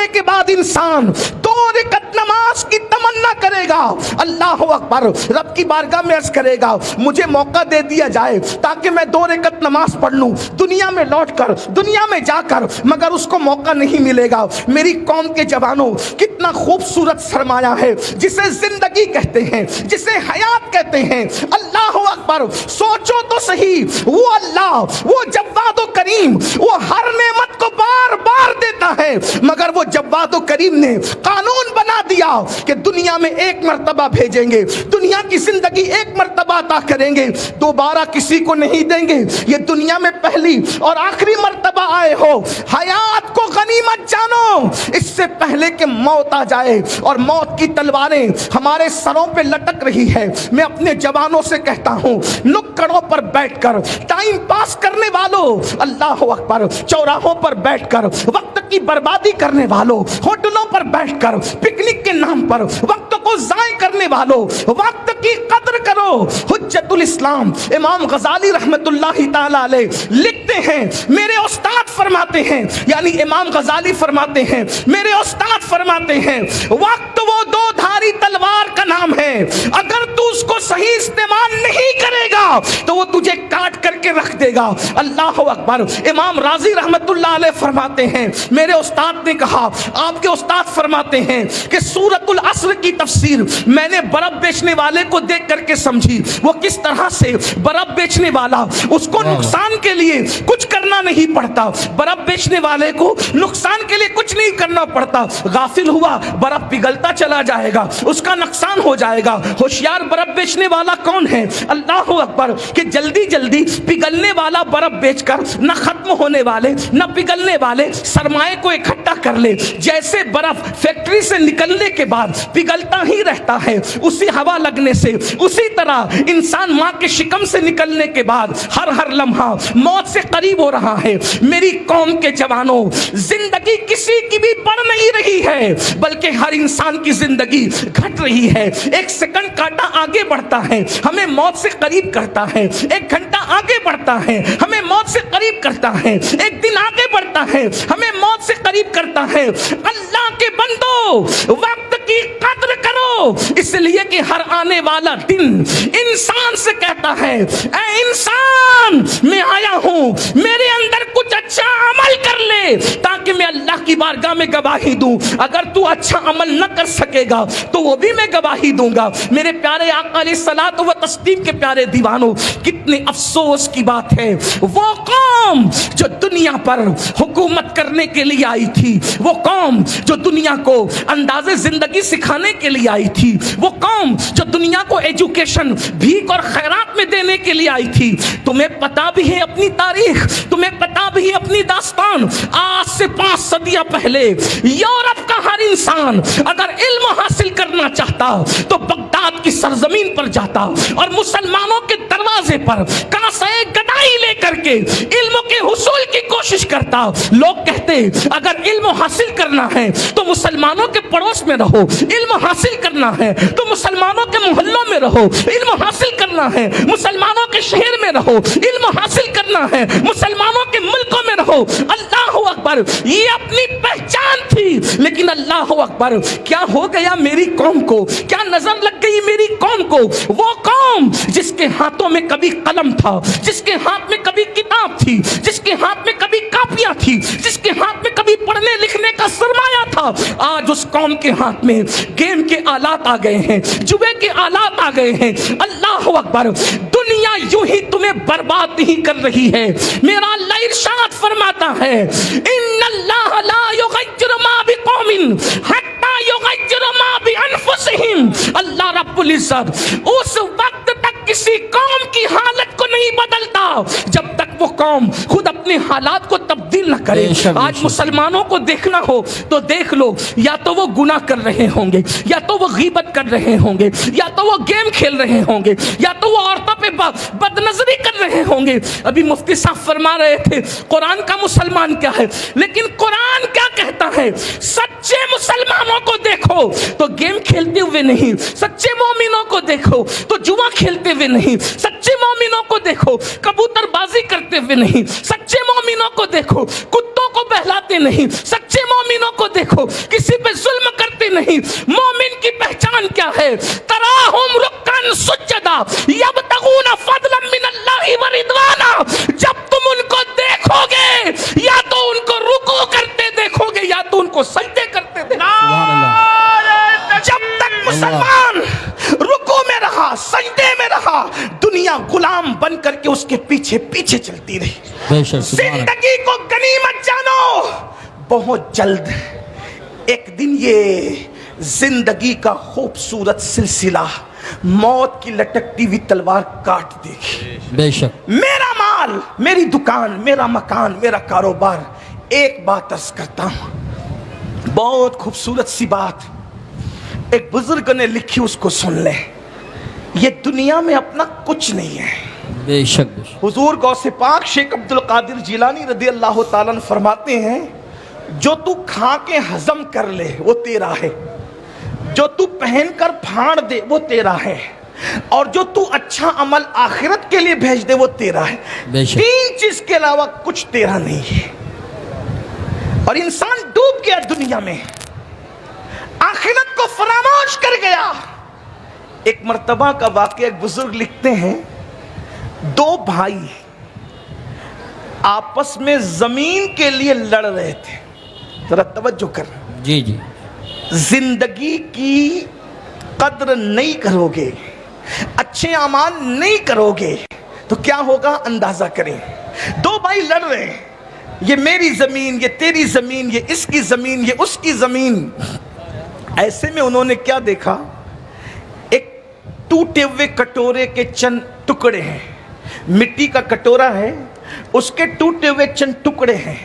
پڑھنے کے بعد انسان 2 رکعت نماز کی تمنا کرے گا، اللہ اکبر، رب کی بارگاہ میں عرض کرے گا مجھے موقع دے دیا جائے تاکہ میں 2 رکعت نماز پڑھ لوں دنیا میں لوٹ کر، دنیا میں جا کر، مگر اس کو موقع نہیں ملے گا۔ میری قوم کے جوانوں، کتنا خوبصورت سرمایہ ہے جسے زندگی کہتے ہیں، جسے حیات کہتے ہیں۔ اللہ اکبر، سوچو تو صحیح، وہ اللہ، وہ جواد و کریم، وہ ہر نعمت کو بار بار دیتا ہے، مگر وہ جواد و کریم نے قانون بنا دیا کہ دنیا میں ایک مرتبہ بھیجیں گے، دنیا کی زندگی ایک مرتبہ عطا کریں گے، دوبارہ کسی کو نہیں دیں گے۔ یہ دنیا میں پہلی اور آخری مرتبہ آئے ہو، حیات کو غنیمت جانو، اس سے پہلے کہ موت آ جائے اور موت کی تلواریں ہمارے سروں پہ لٹک رہی ہے۔ میں اپنے جوانوں سے کہتا ہوں، نکڑوں پر بیٹھ کر ٹائم پاس کرنے والوں، اللہ اکبر، چوراہوں پر بیٹھ کر وقت کی بربادی کرنے والوں، ہوٹلوں پر بیٹھ کر پکنک کے نام پر وقت کو ضائع کرنے والوں، وقت کی قدر کرو۔ حجت الاسلام امام غزالی رحمت اللہ تعالی علیہ لکھتے ہیں، میرے استاد فرماتے ہیں، یعنی امام غزالی فرماتے ہیں، میرے استاد فرماتے ہیں، وقت وہ 2 دھاری تلوار کا نام ہے، اگر تو اس کو صحیح استعمال نہیں کرے گا تو وہ تجھے کاٹ کر کے رکھ دے گا۔ اللہ اکبر۔ امام راضی رحمت اللہ علیہ فرماتے ہیں، میرے استاد نے کہا، آپ کے استاد فرماتے ہیں کہ سورۃ العصر کی تفسیر میں نے برف بیچنے والے کو دیکھ کر کے سمجھی، وہ کس طرح سے برف بیچنے والا، اس کو نقصان کے لیے کچھ کرنا نہیں پڑتا، برف بیچنے والے کو نقصان کے لیے کچھ نہیں کرنا پڑتا، غافل ہوا برف پگھلتا چلا جائے گا، اس کا نقصان ہو جائے گا۔ ہوشیار برف بیچنے والا کون ہے؟ اللہ اکبر، کہ جلدی جلدی پگھلنے والا برف بیچ کر نہ ختم ہونے والے نہ پگھلنے والے سرمائے کو اکٹھا کر لے۔ جیسے برف فیکٹری سے نکلنے کے بعد پگھلتا ہی رہتا ہے اسی ہوا لگنے سے، اسی طرح انسان ماں کے شکم سے نکلنے کے بعد ہر لمحہ موت سے قریب ہو رہا ہے۔ میری قوم کے جوانوں، زندگی کسی کی بھی بڑھ نہیں رہی ہے، بلکہ ہر انسان کی زندگی گھٹ رہی ہے۔ 1 سیکنڈ کاٹا آگے بڑھتا ہے، ہمیں موت سے قریب کرتا ہے، 1 گھنٹہ آگے بڑھتا ہے، ہمیں موت سے قریب کرتا ہے، 1 دن آگے بڑھتا ہے، ہمیں موت سے قریب کرتا ہے۔ اللہ کے بندو، وقت کی قدر کرو، اس لیے کہ ہر آنے والا دن انسان سے کہتا ہے، اے انسان، میں آیا ہوں، میرے اندر کچھ اچھا عمل کر لے تاکہ میں اللہ کی بارگاہ میں گواہی دوں۔ اگر تو اچھا عمل نہ کر سکے گا تو وہ بھی میں گواہی دوں گا۔ میرے پیارے آقا علیہ الصلوۃ والتسلیم کے پیارے دیوانوں، کتنے افسوس کی بات ہے، وہ قوم جو دنیا پر حکومت کرنے کے لیے آئی تھی، وہ قوم جو دنیا کو انداز زندگی سکھانے کے لیے آئی تھی، وہ قوم جو دنیا کو ایجوکیشن بھیک اور خیرات میں دینے کے لیے آئی تھی، تمہیں پتا بھی ہے اپنی تاریخ، تمہیں پتا بھی ہے اپنی داستان۔ آج سے 5 صدیاں پہلے یورپ کا ہر انسان اگر علم حاصل کرنا چاہتا تو بغداد کی سرزمین پر جاتا اور مسلمانوں کے دروازے پر کاسے گدائی لے کر کے علم کے حصول کی کوشش کرتا۔ لوگ کہتے اگر علم حاصل کرنا ہے تو مسلمانوں کے پڑوس میں رہو، علم حاصل کرنا ہے تو مسلمانوں کے محلوں میں رہو، علم حاصل کرنا ہے مسلمانوں کے شہر میں رہو، علم حاصل کرنا ہے مسلمانوں کے ملکوں میں رہو۔ اللہ اکبر، یہ اپنی پہچان تھی، لیکن اللہ اکبر، کیا ہو گیا میری قوم کو، کیا نظر لگ گئی میری قوم کو؟ وہ قوم جس کے ہاتھوں میں کبھی قلم تھا، جس کے ہاتھ میں کبھی کتاب تھی، جس کے ہاتھ میں کبھی کاپیاں تھی، جس کے ہاتھ میں کبھی پڑھنے لکھنے کا سرمایہ تھا، آج اس قوم کے ہاتھ میں گیم کے آلات آ گئے ہیں، جوے کے آلات آ گئے ہیں۔ اللہ اکبر، دنیا یوں ہی تمہیں برباد نہیں کر رہی ہے۔ میرا اللہ ارشاد فرماتا ہے، ان اللہ لا یغیر ما بقوم حتی یغیر ما بانفسہم۔ اللہ رب العزت اس وقت تک کسی قوم کی حالت کو نہیں بدلتا جب تک وہ قوم خود اپنے حالات کو تبدیل نہ کرے۔ آج مسلمانوں کو دیکھنا ہو تو دیکھ لو، یا تو وہ گناہ کر رہے ہوں گے، یا تو وہ غیبت کر رہے ہوں گے، یا تو وہ گیم کھیل رہے ہوں گے، یا تو وہ عورتوں پہ بد نظری کر رہے ہوں گے۔ ابھی مفتی صاحب فرما رہے تھے قرآن کا مسلمان کیا ہے، لیکن قرآن کیا کہتا ہے؟ سچے مسلمانوں کو دیکھو تو گیم کھیلتے ہوئے نہیں، سچے مومنوں کو دیکھو تو جوا کھیلتے ہوئے نہیں، سچے مومنوں کو دیکھو کبوتر بازی کرتے ہوئے نہیں، سچے مومنوں کو دیکھو کتوں کو بہلاتے نہیں، سچے مومنوں کو دیکھو کسی پہ ظلم کرتے نہیں. مومن کی پہچان کیا ہے؟ تراہم رکعن سجدا یبتغون فضلا من اللہ ورضوانا. جب تم ان کو دیکھو گے یا تو ان کو رکوع کرتے دیکھو گے یا تو ان کو سجدے کرتے دیکھو گے. جب تک مسلمان رکوع میں رہا, سجدے میں رہا, دنیا غلام بن کر کے اس کے پیچھے پیچھے چلتی رہی. زندگی کو غنیمت جانو. بہت جلد ایک دن یہ زندگی کا خوبصورت سلسلہ موت کی لٹکتی ہوئی تلوار کاٹ دے گی. بے شک. میرا مال, میری دکان, میرا مکان, میرا کاروبار. ایک بات عرض کرتا ہوں, بہت خوبصورت سی بات ایک بزرگ نے لکھی, اس کو سن لیں. یہ دنیا میں اپنا کچھ نہیں ہے. بے شک. حضور غوث پاک شیخ عبد القادر جیلانی رضی اللہ تعالیٰ عنہ فرماتے ہیں, جو تو کھا کے ہضم کر لے وہ تیرا ہے, جو تو پہن کر پھاڑ دے وہ تیرا ہے, اور جو تو اچھا عمل آخرت کے لیے بھیج دے وہ تیرا ہے. تین چیز کے علاوہ کچھ تیرا نہیں ہے. اور انسان ڈوب گیا دنیا میں, آخرت کو فراموش کر گیا. ایک مرتبہ کا واقعہ ایک بزرگ لکھتے ہیں, دو بھائی آپس میں زمین کے لیے لڑ رہے تھے. ذرا توجہ کر. جی جی. زندگی کی قدر نہیں کرو گے, اچھے اعمال نہیں کرو گے تو کیا ہوگا اندازہ کریں. دو بھائی لڑ رہے ہیں, یہ میری زمین, یہ تیری زمین, یہ اس کی زمین, یہ اس کی زمین. ایسے میں انہوں نے کیا دیکھا, ایک ٹوٹے ہوئے کٹورے کے چند ٹکڑے ہیں. مٹی کا کٹورا ہے, اس کے ٹوٹے ہوئے چند ٹکڑے ہیں.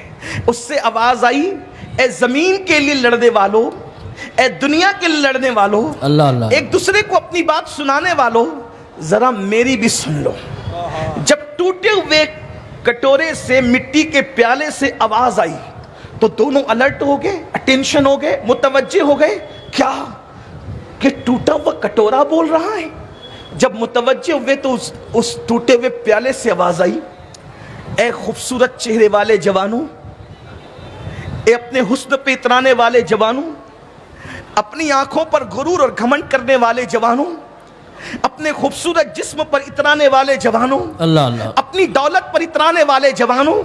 اس سے آواز آئی, اے زمین کے لیے لڑنے والو, اے دنیا کے لیے لڑنے والو, اللہ اللہ, ایک دوسرے کو اپنی بات سنانے والو, ذرا میری بھی سن لو. جب ٹوٹے ہوئے کٹورے سے, مٹی کے پیالے سے آواز آئی تو دونوں الرٹ ہو گئے, اٹینشن ہو گئے, متوجہ ہو گئے. کیا کہ ٹوٹا ہوا کٹورا بول رہا ہے. جب متوجہ ہوئے تو اس ٹوٹے ہوئے پیالے سے آواز آئی, اے خوبصورت چہرے والے جوانوں, اے اپنے حسن پہ اترانے والے جوانوں, اپنی آنکھوں پر غرور اور گھمنڈ کرنے والے جوانوں, اپنے خوبصورت جسم پر اترانے والے جوانوں, اللہ اللہ, اپنی دولت پر اترانے والے جوانوں,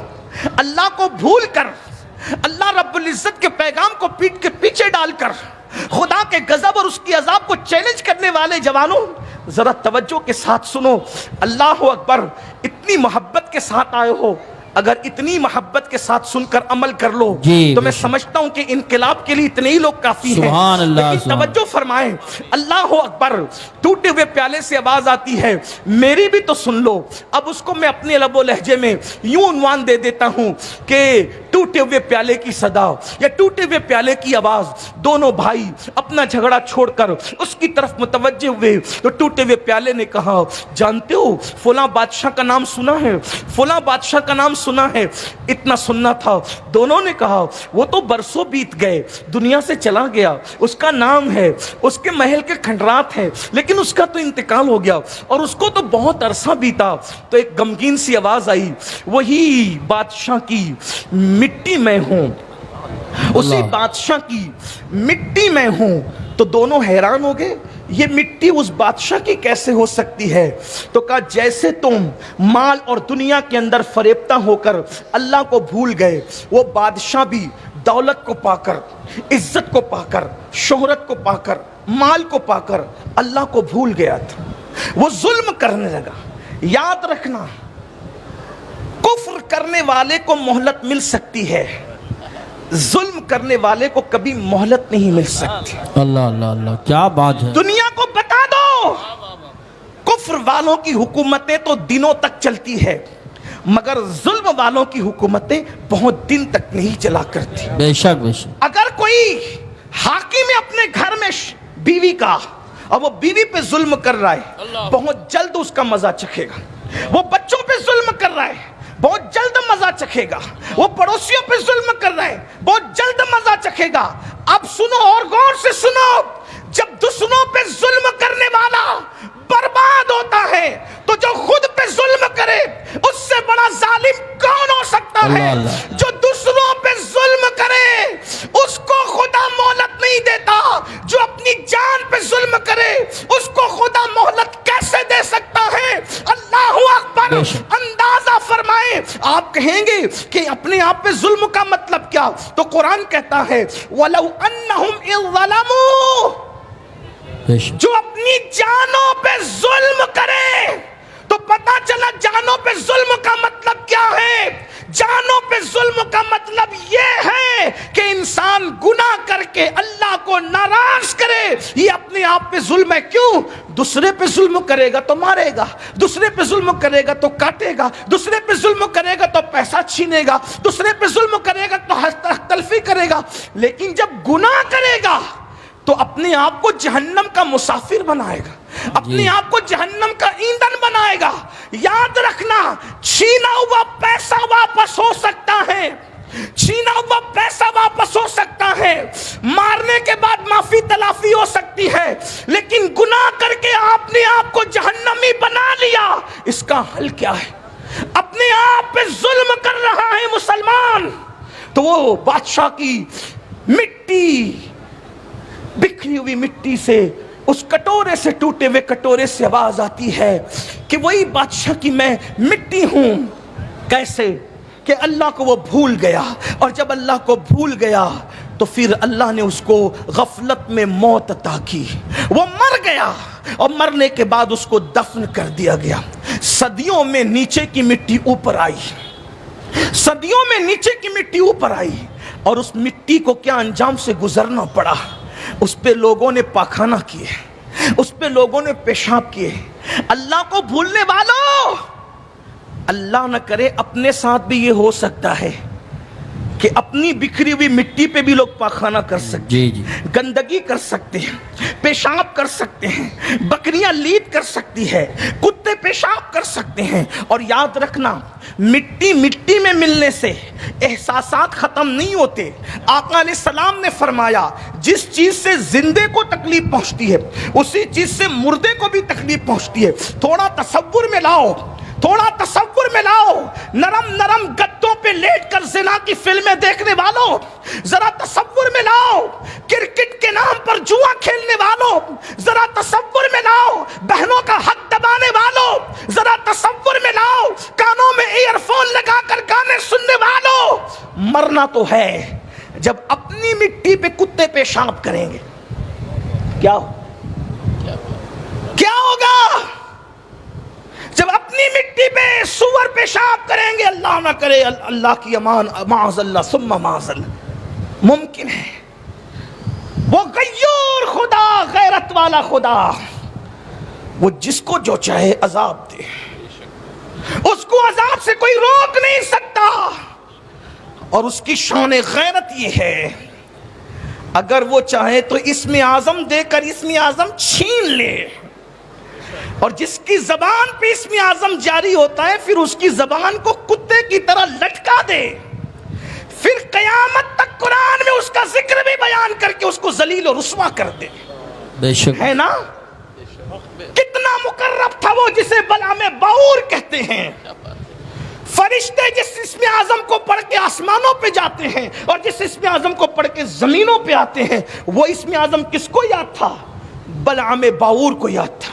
اللہ کو بھول کر, اللہ رب العزت کے پیغام کو پیٹ کے پیچھے ڈال کر خدا کے غضب اور اس کی عذاب کو چیلنج کرنے والے جوانوں, ذرا توجہ کے ساتھ سنو. اللہ اکبر. اتنی محبت کے ساتھ آئے ہو, اگر اتنی محبت کے ساتھ سن کر عمل کر لو تو میں سمجھتا ہوں کہ انقلاب کے لیے اتنے ہی لوگ کافی ہیں. سبحان اللہ. لیکن توجہ فرمائیں, اللہ اکبر. ٹوٹے ہوئے پیالے سے آواز آتی ہے, میری بھی تو سن لو. اب اس کو میں اپنے لب و لہجے میں یوں عنوان دے دیتا ہوں کہ ٹوٹے ہوئے پیالے کی صدا یا ٹوٹے ہوئے پیالے کی آواز. دونوں بھائی اپنا جھگڑا چھوڑ کر اس کی طرف متوجہ ہوئے تو ٹوٹے ہوئے پیالے نے کہا, جانتے ہو فلاں بادشاہ کا نام سنا ہے, فلاں بادشاہ کا نام سنا ہے. اتنا سننا تھا. دونوں نے کہا, وہ تو برسوں بیت گئے, دنیا سے چلا گیا, اس کا نام ہے, اس کے محل کے کھنڈرات ہیں, لیکن اس کا تو انتقال ہو گیا اور اس کو تو بہت عرصہ بیتا. تو ایک غمگین سی آواز آئی, وہی بادشاہ کی مٹی میں ہوں, اسی بادشاہ کی مٹی میں ہوں. تو دونوں حیران ہو گئے, یہ مٹی اس بادشاہ کی کیسے ہو سکتی ہے؟ تو کہا, جیسے تم مال اور دنیا کے اندر فریبتہ ہو کر اللہ کو بھول گئے, وہ بادشاہ بھی دولت کو پا کر, عزت کو پا کر, شہرت کو پا کر, مال کو پا کر اللہ کو بھول گیا تھا. وہ ظلم کرنے لگا. یاد رکھنا, کفر کرنے والے کو مہلت مل سکتی ہے, ظلم کرنے والے کو کبھی مہلت نہیں مل سکتی. اللہ اللہ اللہ, کیا بات ہے. دنیا کو بتا دو, کفر والوں کی حکومتیں تو دنوں تک چلتی ہے, مگر ظلم والوں کی حکومتیں بہت دن تک نہیں چلا کرتی. بے شک بے شک. اگر کوئی حاکم ہے اپنے گھر میں بیوی کا, اور وہ بیوی پہ ظلم کر رہا ہے, بہت جلد اس کا مزہ چکھے گا. وہ بچوں پہ ظلم کر رہا ہے, بہت جلد مزہ چکھے گا. وہ پڑوسیوں پہ ظلم کر رہا ہے, بہت جلد مزہ چکھے گا. اب سنو اور غور سے سنو, جب دوسروں پہ ظلم کرنے والا برباد ہوتا ہے تو جو خود پہ ظلم کرے اس سے بڑا ظالم کون ہو سکتا ہے؟ جو دوسروں پہ ظلم کرے اس کو اپنے آپ پہ ظلم کا مطلب کیا؟ تو قرآن کہتا ہے وَلَوْ أَنَّهُمْ إِذْ ظَلَمُوا، جو اپنی جانوں پہ ظلم کرے. تو پتا چلا جانوں پہ ظلم کا مطلب کیا ہے. جانوں پہ ظلم کا مطلب یہ ہے کہ انسان گناہ کر کے اللہ کو ناراض کرے. یہ اپنے آپ پہ ظلم ہے. کیوں؟ دوسرے پہ ظلم کرے گا تو مارے گا، دوسرے پہ ظلم کرے گا تو کاٹے گا، دوسرے پہ ظلم کرے گا تو پیسہ چھینے گا، دوسرے پہ ظلم کرے گا تو حق تلفی کرے گا. لیکن جب گناہ کرے گا تو اپنے آپ کو جہنم کا مسافر بنائے گا، اپنے آپ کو جہنم کا ایندھن بنائے گا. یاد رکھنا، چھینا ہوا پیسہ واپس ہو سکتا ہے، چھینا ہوا پیسہ واپس ہو سکتا ہے، مارنے کے بعد معافی تلافی ہو سکتی ہے، لیکن گناہ کر کے آپ نے آپ کو جہنمی بنا لیا. اس کا حل کیا ہے؟ اپنے آپ پہ ظلم کر رہا ہے مسلمان تو وہ بادشاہ کی مٹی، بکھری ہوئی مٹی سے، اس کٹورے سے، ٹوٹے ہوئے کٹورے سے آواز آتی ہے کہ وہی بادشاہ کی میں مٹی ہوں. کیسے؟ کہ اللہ کو وہ بھول گیا، اور جب اللہ کو بھول گیا تو پھر اللہ نے اس کو غفلت میں موت عطا کی. وہ مر گیا اور مرنے کے بعد اس کو دفن کر دیا گیا. صدیوں میں نیچے کی مٹی اوپر آئی، صدیوں میں نیچے کی مٹی اوپر آئی، اور اس مٹی کو کیا انجام سے گزرنا پڑا. اس پہ لوگوں نے پاخانہ کیے، اس پہ لوگوں نے پیشاب کیے. اللہ کو بھولنے والوں، اللہ نہ کرے اپنے ساتھ بھی یہ ہو سکتا ہے کہ اپنی بکھری ہوئی مٹی پہ بھی لوگ پاخانہ کر سکتے ہیں، گندگی کر سکتے ہیں، پیشاب کر سکتے ہیں، بکریاں لیٹ کر سکتی ہے، کتے پیشاب کر سکتے ہیں. اور یاد رکھنا، مٹی مٹی میں ملنے سے احساسات ختم نہیں ہوتے. آقا علیہ السلام نے فرمایا جس چیز سے زندے کو تکلیف پہنچتی ہے اسی چیز سے مردے کو بھی تکلیف پہنچتی ہے. تھوڑا تصور میں لاؤ، تھوڑا تصور میں لاؤ، نرم نرم گدوں پہ لیٹ کر زنا کی فلمیں دیکھنے والوں، ذرا تصور میں لاؤ کرکٹ کے نام پر جوا کھیلنے والوں، ذرا تصور میں لاؤ بہنوں کا حق دبانے والوں، ذرا تصور میں لاؤ کانوں میں ایئر فون لگا کر گانے سننے والوں. مرنا تو ہے. جب اپنی مٹی پہ کتے پیشاب کریں گے کیا ہوگا؟ جب اپنی مٹی پہ سور پیشاب کریں گے، اللہ نہ کرے، اللہ کی امان، معاذ اللہ ثم معاذ اللہ، ممکن ہے وہ غیور خدا، غیرت والا خدا، وہ جس کو جو چاہے عذاب دے، اس کو عذاب سے کوئی روک نہیں سکتا. اور اس کی شان غیرت یہ ہے اگر وہ چاہے تو اسم اعظم دے کر اسم اعظم چھین لے، اور جس کی زبان پہ اسم اعظم جاری ہوتا ہے پھر اس کی زبان کو کتے کی طرح لٹکا دے، پھر قیامت تک قرآن میں اس کا ذکر بھی بیان کر کے اس کو ذلیل و رسوا کر دے. بے شک ہے نا؟ کتنا مقرب تھا وہ جسے بلعم باور کہتے ہیں. فرشتے جس اسم اعظم کو پڑھ کے آسمانوں پہ جاتے ہیں اور جس اسم اعظم کو پڑھ کے زمینوں پہ آتے ہیں، وہ اسم اعظم کس کو یاد تھا؟ بلعم باور کو یاد تھا،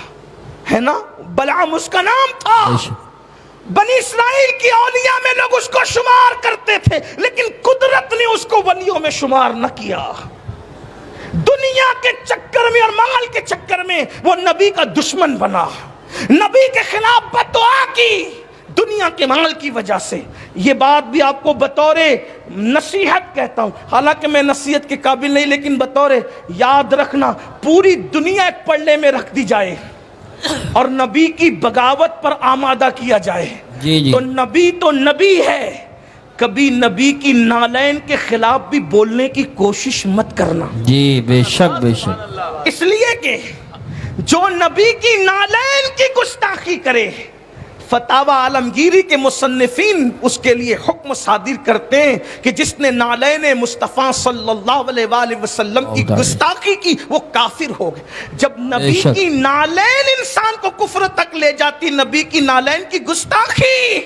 ہے نا؟ بلعم اس کا نام تھا. بنی اسرائیل کی اولیاء میں لوگ اس کو شمار کرتے تھے، لیکن قدرت نے اس کو ولیوں میں شمار نہ کیا. دنیا کے چکر میں اور مال کے چکر میں وہ نبی کا دشمن بنا، نبی کے خلاف بددعا کی دنیا کے مال کی وجہ سے. یہ بات بھی آپ کو بطور نصیحت کہتا ہوں، حالانکہ میں نصیحت کے قابل نہیں، لیکن بطور یاد رکھنا، پوری دنیا ایک پلڑے میں رکھ دی جائے اور نبی کی بغاوت پر آمادہ کیا جائے تو نبی ہے. کبھی نبی کی نالین کے خلاف بھی بولنے کی کوشش مت کرنا. جی بے شک بے شک. اس لیے کہ جو نبی کی نالین کی گستاخی کرے، فتاوی عالمگیری کے مصنفین اس کے لیے حکم صادر کرتے ہیں کہ جس نے نالین مصطفیٰ صلی اللہ علیہ وآلہ وسلم کی گستاخی کی وہ کافر ہو گئے. جب نبی کی نالین انسان کو کفر تک لے جاتی، نبی کی نالین کی گستاخی،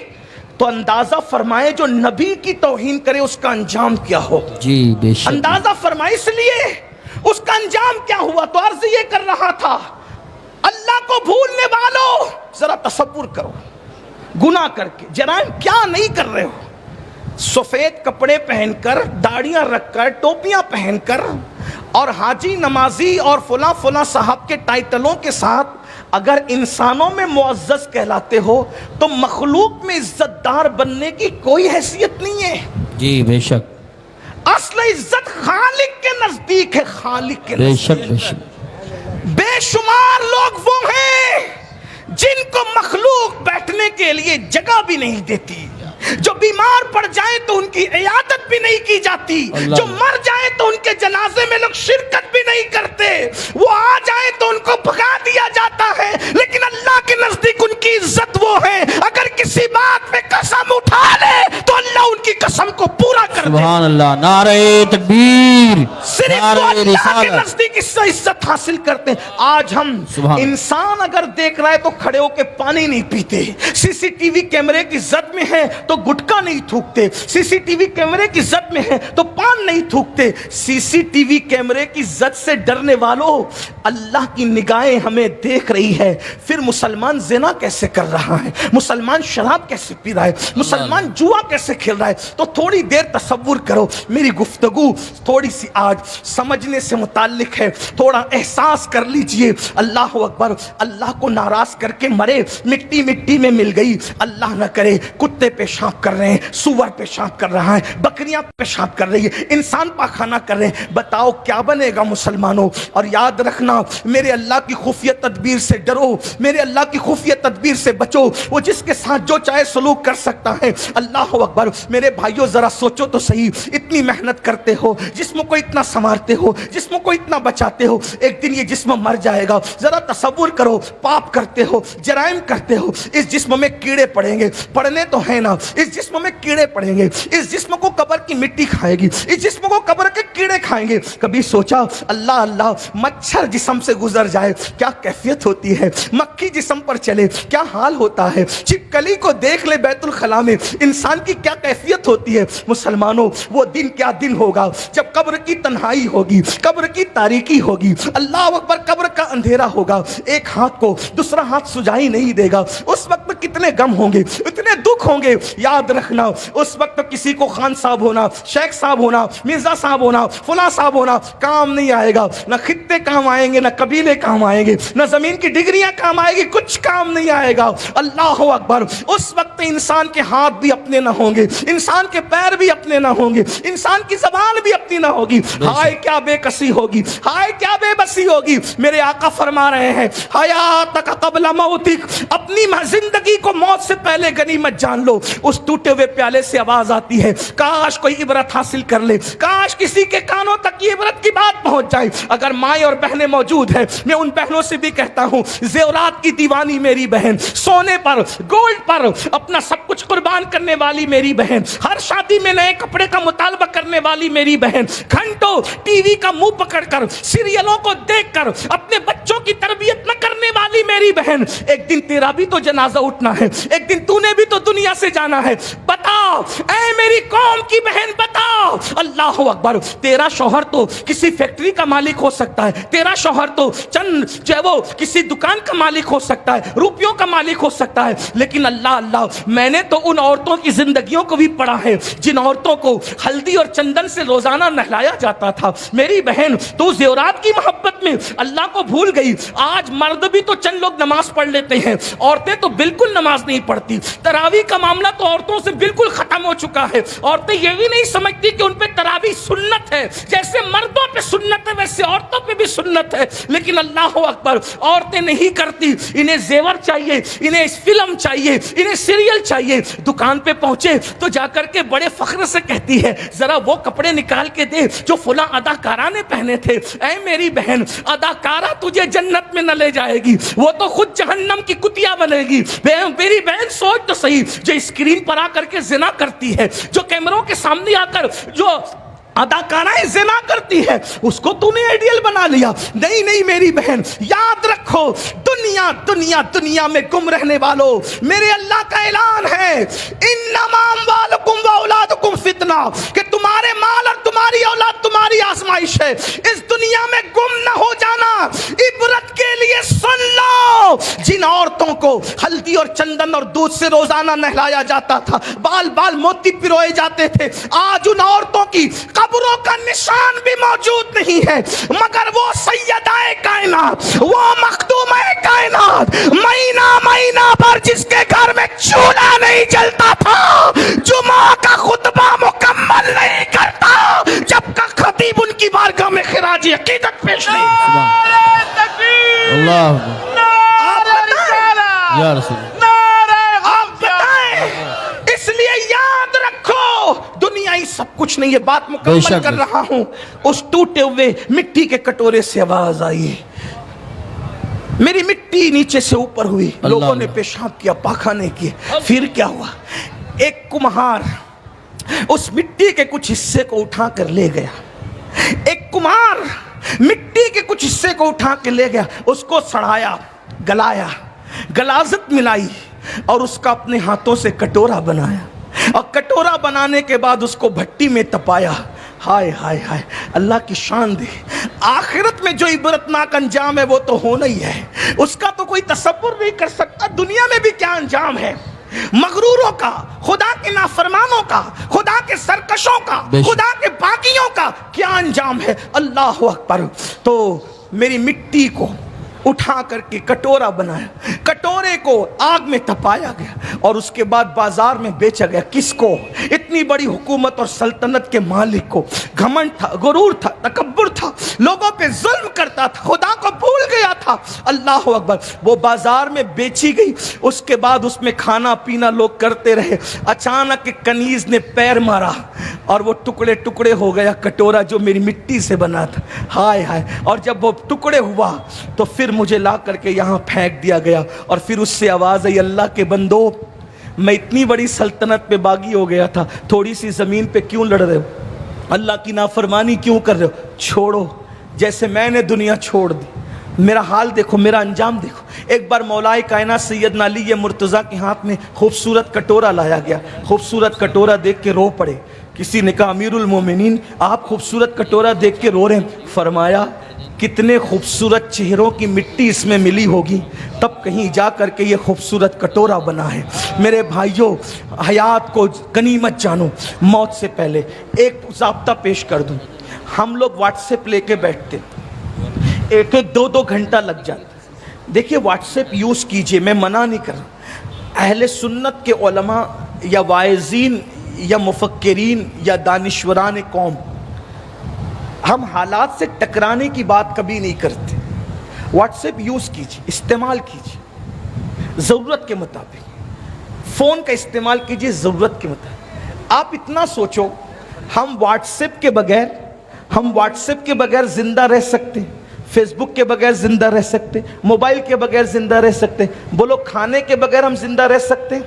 تو اندازہ فرمائے جو نبی کی توہین کرے اس کا انجام کیا ہو. جی بے شک. اندازہ فرمائے. اس لیے اس کا انجام کیا ہوا. تو عرض یہ کر رہا تھا، اللہ کو بھولنے والوں ذرا تصور کرو، گناہ کر کے جرائم کیا نہیں کر رہے ہو. سفید کپڑے پہن کر، داڑیاں رکھ کر، ٹوپیاں پہن کر اور حاجی نمازی اور فلاں فلاں صاحب کے ٹائٹلوں کے ساتھ اگر انسانوں میں معزز کہلاتے ہو تو مخلوق میں عزت دار بننے کی کوئی حیثیت نہیں ہے۔ جی بے شک اصل عزت خالق کے نزدیک ہے، خالق کے بے شک نزدیک۔ بے شک بے شمار لوگ وہ ہیں جن کو مخلوق بیٹھنے کے لیے جگہ بھی نہیں دیتی، جو بیمار پڑ جائیں تو ان کی عیادت بھی نہیں کی جاتی، اللہ جو مر جائیں تو ان کے جنازے میں لوگ شرکت بھی نہیں کرتے، وہ آ جائیں تو ان کو بھگا دیا جاتا ہے، لیکن اللہ کے نزدیک ان کی عزت وہ ہے اگر کسی بات میں قسم اٹھا لے تو اللہ ان کی قسم کو پورا کر دے۔ سبحان اللہ، نعرہ تکبیر، صرف وہ نعرہ اللہ کے رسالت۔ نزدیک اس سے عزت حاصل کرتے ہیں۔ آج ہم سبحان انسان اگر دیکھ رہا ہے تو کھڑے ہو کے پانی نہیں پیتے، سی سی ٹی وی کیمرے کی زد میں ہے تو گٹکا نہیں تھوکتے، سی سی ٹی وی کیمرے کی زد میں ہے تو پان نہیں تھوکتے۔ سی سی ٹی وی کیمرے کی زد سے ڈرنے والوں، اللہ کی نگاہیں ہمیں دیکھ رہی ہے، پھر مسلمان زنا کیسے کر رہا ہے، مسلمان شراب کیسے پی رہا ہے، مسلمان جوا کیسے کھیل رہا ہے، تو تھوڑی دیر تصور کرو۔ میری گفتگو تھوڑی سی آج سمجھنے سے متعلق ہے، تھوڑا احساس کر لیجئے۔ اللہ اکبر، اللہ کو ناراض کر کے مرے، مٹی مٹی میں مل گئی، اللہ نہ کرے کتے پیشاب کر رہے ہیں، سور پیشاب کر رہا ہے، بکریاں پیشاب کر رہی ہے، انسان پاخانہ کر رہے ہیں، بتاؤ کیا بنے گا مسلمانوں؟ اور یاد رکھنا، میرے اللہ کی خفیہ تدبیر سے ڈرو، میرے اللہ کی خفیہ تدبیر سے بچو، وہ جس کے ساتھ جو چاہے سلوک کر سکتا ہے۔ اللہ اکبر، میرے بھائیوں ذرا سوچو تو صحیح، اتنی محنت کرتے ہو، جسم کو اتنا سنوارتے ہو، جسم کو اتنا بچاتے ہو، ایک دن یہ جسم مر جائے گا۔ ذرا تصور کرو، پاپ کرتے ہو، جرائم کرتے ہو، اس جسم میں کیڑے پڑیں گے، پڑنے تو ہے نا، اس جسم میں کیڑے پڑیں گے، اس جسم کو قبر کی مٹی کھائے گی، اس جسم کو قبر کے کیڑے کھائیں گے۔ کبھی سوچا اللہ اللہ، مچھر جسم سے گزر جائے کیا کیفیت ہوتی ہے، مکھی جسم پر چلے کیا حال ہوتا ہے، چھپکلی کو دیکھ لے بیت الخلا میں انسان کی کیا کیفیت ہوتی ہے۔ مسلمانوں، وہ دن کیا دن ہوگا جب قبر کی تنہائی ہوگی، قبر کی تاریکی ہوگی، اللہ اکبر، قبر کا اندھیرا ہوگا، ایک ہاتھ کو دوسرا ہاتھ سجائی نہیں دے گا۔ اس وقت کتنے غم ہوں گے، اتنے دکھ ہوں گے۔ یاد رکھنا، اس وقت کسی کو خان صاحب ہونا، شیخ صاحب ہونا، مرزا صاحب ہونا، فلاں صاحب ہونا کام نہیں آئے گا، نہ خطے کام آئیں گے، نہ قبیلے کام آئیں گے، نہ زمین کی ڈگریاں کام آئے گی، کچھ کام نہیں آئے گا۔ اللہ اکبر، اس وقت انسان کے ہاتھ بھی اپنے نہ ہوں گے، انسان کے پیر بھی اپنے نہ ہوں گے، انسان کی زبان بھی اپنی نہ ہوگی۔ ہائے کیا بے کسی ہوگی، ہائے کیا بے بسی ہوگی۔ میرے آقا فرما رہے ہیں، حیاتک قبل موتک، اپنی زندگی کو موت سے پہلے غنیمت جان لو۔ اس ٹوٹے ہوئے پیالے سے آواز آتی ہے، کاش کوئی عبرت حاصل کر لے، کاش کسی کے کانوں تک یہ عبرت کی بات پہنچ جائے۔ اگر مائیں اور بہنیں موجود ہیں، میں ان بہنوں سے بھی کہتا ہوں، زیورات کی دیوانی میری بہن، سونے پر گولڈ پر اپنا سب کچھ قربان کرنے والی میری بہن، ہر شادی میں نئے کپڑے کا مطالبہ کرنے والی میری بہن، گھنٹوں ٹی وی کا منہ پکڑ کر سیریلوں کو دیکھ کر اپنے بچوں کی تربیت نہ کرنے والی میری بہن، ایک دن تیرا بھی تو جنازہ اٹھنا ہے، ایک دن تو نے بھی تو دنیا سے جانا ہے۔ بتاؤ اے میری قوم کی بہن، بتاؤ۔ اللہ اکبر، تیرا شوہر تو کسی فیکٹری کا مالک ہو سکتا ہے، تیرا شوہر تو چند جو ہے وہ کسی دکان کا مالک ہو سکتا ہے، روپیوں کا مالک ہو سکتا ہے، لیکن اللہ اللہ، میں نے تو ان عورتوں کی زندگیوں کو بھی پڑھا ہے جن عورتوں کو ہلدی اور چندن سے روزانہ نہلایا جاتا تھا۔ میری بہن، تو زیورات کی محبت میں اللہ کو بھول گئی۔ آج مرد بھی تو چند لوگ نماز پڑھ لیتے ہیں، عورتیں تو بالکل نماز نہیں پڑھتی۔ تراویح کا معاملہ تو عورتوں سے بالکل ختم ہو چکا ہے، عورتیں یہ بھی نہیں سمجھتی کہ ان پہ تراویح سنت ہے، جیسے مردوں پہ سنت ہے ویسے عورتوں پہ بھی سنت ہے۔ لیکن اللہ اکبر، عورتیں نہیں کرتی، انہیں زیور چاہیے، انہیں فلم چاہیے، انہیں سیریل چاہیے۔ دکان پہ پہنچے تو جا کر کے بڑے فخر سے کہتی ہے، ذرا وہ کپڑے نکال کے دے جو فلاں اداکارہ نے پہنے تھے۔ اے میری بہن، اداکارہ تجھے جنت میں نہ لے جائے گی، وہ تو خود جہنم کی کتیا بنے گی۔ میری بہن سوچ تو صحیح، جو اسکرین پر آ کر کے زنا کرتی ہے، جو کیمروں کے سامنے آ کر جو اداکارائیں زنا کرتی ہے، اس کو تو نے آئیڈیل بنا لیا۔ نہیں نہیں میری بہن، یاد رکھو، دنیا دنیا دنیا میں گم رہنے والوں، میرے اللہ کا اعلان ہے، انما اموالکم واولادکم فتنہ، کہ تمہارے مال اور تمہاری اولاد تمہاری آزمائش ہے۔ اس دنیا میں گم نہ ہو جانا، عبرت کے لیے سن لو، جن عورتوں کو ہلدی اور چندن اور دودھ سے روزانہ نہلایا جاتا تھا، بال بال موتی پروئے جاتے تھے، آج ان عورتوں کی قبروں کا نشان بھی موجود نہیں ہے، مگر وہ سیدہ کائنات، وہ مخدومہ کائنات، مہینہ مہینہ پر جس کے گھر میں چولہا نہیں جلتا تھا، جمعہ کا خطبہ مکمل نہیں کرتا جب کا خطیب ان کی بارگاہ میں خراج عقیدت پیش نہیں کرتا۔ اللہ آپ بتائیں، یا رسول آپ بتائیں، اس لیے یاد رکھو دنیا ہی سب کچھ نہیں ہے۔ بات بے مکمل شک کر رہا ہوں، اس ٹوٹے ہوئے مٹی کے کٹورے سے آواز آئی، میری مٹی نیچے سے اوپر ہوئی، لوگوں نے پیشاب کیا، پاخانے کیے، پھر کیا ہوا؟ ایک کمہار اس مٹی کے کچھ حصے کو اٹھا کر لے گیا، ایک کمہار مٹی کے کچھ حصے کو اٹھا کے لے گیا، اس کو سڑایا، گلایا، غلاظت ملائی اور اس کا اپنے ہاتھوں سے کٹورا بنایا، اور کٹورا بنانے کے بعد اس کو بھٹی میں تپایا۔ ہائے ہائے ہائے، اللہ کی شان دے، آخرت میں جو عبرتناک انجام ہے وہ تو ہونا ہی ہے، اس کا تو کوئی تصور نہیں کر سکتا۔ دنیا میں بھی کیا انجام ہے، مغروروں کا، خدا کے نافرمانوں کا، خدا کے سرکشوں کا، خدا کے باغیوں کا کیا انجام ہے۔ اللہ اکبر۔ تو میری مٹی کو اٹھا کر کے کٹورا بنایا، کٹورے کو آگ میں تپایا گیا اور اس کے بعد بازار میں بیچا گیا۔ کس کو؟ اتنی بڑی حکومت اور سلطنت کے مالک کو۔ گھمنڈ تھا، غرور تھا، تکبر تھا، لوگوں پہ ظلم کرتا تھا، خدا کو بھول گیا تھا۔ اللہ اکبر۔ وہ بازار میں بیچی گئی، اس کے بعد اس میں کھانا پینا لوگ کرتے رہے، اچانک ایک کنیز نے پیر مارا اور وہ ٹکڑے ٹکڑے ہو گیا کٹورا جو میری مٹی سے بنا تھا۔ ہائے ہائے۔ اور جب وہ ٹکڑے ہوا تو پھر مجھے لا کر کے یہاں پھینک دیا گیا، اور پھر اس سے آواز آئی، اللہ کے بندو، میں اتنی بڑی سلطنت پہ باغی ہو گیا تھا، تھوڑی سی زمین پہ کیوں لڑ رہے ہو؟ اللہ کی نافرمانی کیوں کر رہے ہو؟ چھوڑو، جیسے میں نے دنیا چھوڑ دی۔ میرا حال دیکھو، میرا انجام دیکھو۔ ایک بار مولائے کائنات سیدنا علی مرتضیٰ کے ہاتھ میں خوبصورت کٹورا لایا گیا، خوبصورت کٹورا دیکھ کے رو پڑے۔ کسی نے کہا امیر المومنین آپ خوبصورت کٹورا دیکھ کے رو رہے ہیں؟ فرمایا کتنے خوبصورت چہروں کی مٹی اس میں ملی ہوگی تب کہیں جا کر کے یہ خوبصورت کٹورا بنا ہے۔ میرے بھائیوں، حیات کو غنیمت جانو۔ موت سے پہلے ایک ضابطہ پیش کر دوں، ہم لوگ واٹس ایپ لے کے بیٹھتے، ایک دو دو گھنٹہ لگ جاتا۔ دیکھیے واٹس ایپ یوز کیجئے، میں منع نہیں کر رہا۔ اہل سنت کے علماء یا واعظین یا مفکرین یا دانشوران قوم، ہم حالات سے ٹکرانے کی بات کبھی نہیں کرتے۔ واٹس ایپ یوز کیجئے، استعمال کیجئے ضرورت کے مطابق، فون کا استعمال کیجئے ضرورت کے مطابق۔ آپ اتنا سوچو، ہم واٹس ایپ کے بغیر زندہ رہ سکتے ہیں، فیس بک کے بغیر زندہ رہ سکتے، موبائل کے بغیر زندہ رہ سکتے، بولو کھانے کے بغیر ہم زندہ رہ سکتے؟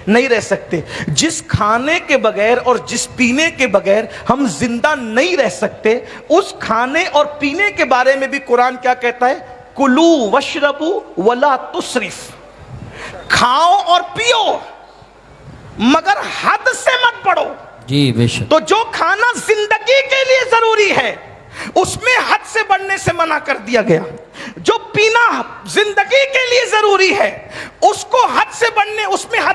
نہیں رہ سکتے۔ جس کھانے کے بغیر اور جس پینے کے بغیر ہم زندہ نہیں رہ سکتے، اس کھانے اور پینے کے بارے میں بھی قرآن کیا کہتا ہے؟ کلو وشربو ولا تسرف، کھاؤ اور پیو مگر حد سے مت بڑھو۔ جی بے شک۔ تو جو کھانا زندگی کے لیے ضروری ہے اس میں حد سے بڑھنے سے منع کر دیا گیا، جو پینا زندگی کے لیے ضروری ہے اس میں حد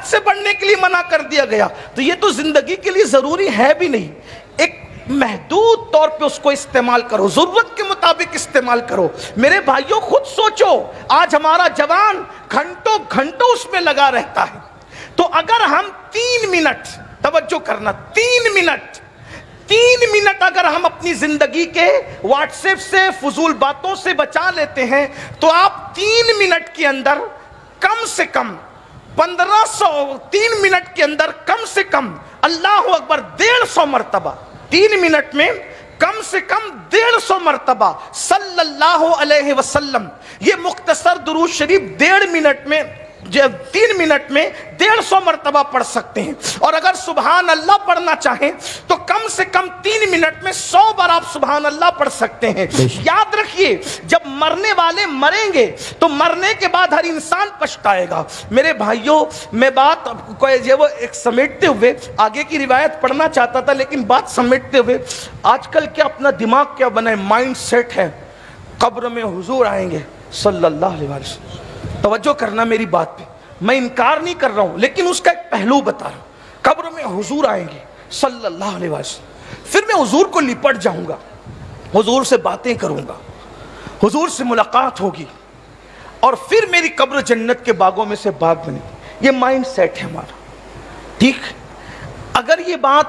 سے بڑھنے کے لیے منع کر دیا گیا۔ تو یہ تو زندگی کے لیے ضروری ہے بھی نہیں، ایک محدود طور پہ اس کو استعمال کرو، ضرورت کے مطابق استعمال کرو۔ میرے بھائیوں خود سوچو، آج ہمارا جوان گھنٹوں گھنٹوں اس میں لگا رہتا ہے، تو اگر ہم 3 منٹ، توجہ کرنا، 3 منٹ اگر ہم اپنی زندگی کے واٹس ایپ سے، فضول باتوں سے بچا لیتے ہیں، تو آپ 3 منٹ کے اندر کم سے کم 3 منٹ کے اندر کم سے کم اللہ اکبر 150 مرتبہ، 3 منٹ میں کم سے کم 150 مرتبہ صلی اللہ علیہ وسلم، یہ مختصر درود شریف 3 منٹ میں 150 مرتبہ پڑھ سکتے ہیں۔ اور اگر سبحان اللہ پڑھنا چاہیں تو کم سے کم 3 منٹ میں 100 بار آپ سبحان اللہ پڑھ سکتے ہیں۔ یاد رکھیے، جب مرنے والے مریں گے تو مرنے کے بعد ہر انسان پچھتائے گا۔ میرے بھائیوں، میں بات وہ ایک سمیٹتے ہوئے آگے کی روایت پڑھنا چاہتا تھا، لیکن بات سمیٹتے ہوئے آج کل کیا اپنا دماغ کیا بنا ہے، مائنڈ سیٹ ہے، قبر میں حضور آئیں گے، صلی اللہ علیہ وسلم. توجہ کرنا میری بات پہ, میں انکار نہیں کر رہا ہوں لیکن اس کا ایک پہلو بتا رہا ہوں. قبر میں حضور آئیں گے صلی اللہ علیہ وسلم, پھر میں حضور کو لپٹ جاؤں گا, حضور سے باتیں کروں گا, حضور سے ملاقات ہوگی, اور پھر میری قبر جنت کے باغوں میں سے باغ بنے گی. یہ مائنڈ سیٹ ہے ہمارا, ٹھیک. اگر یہ بات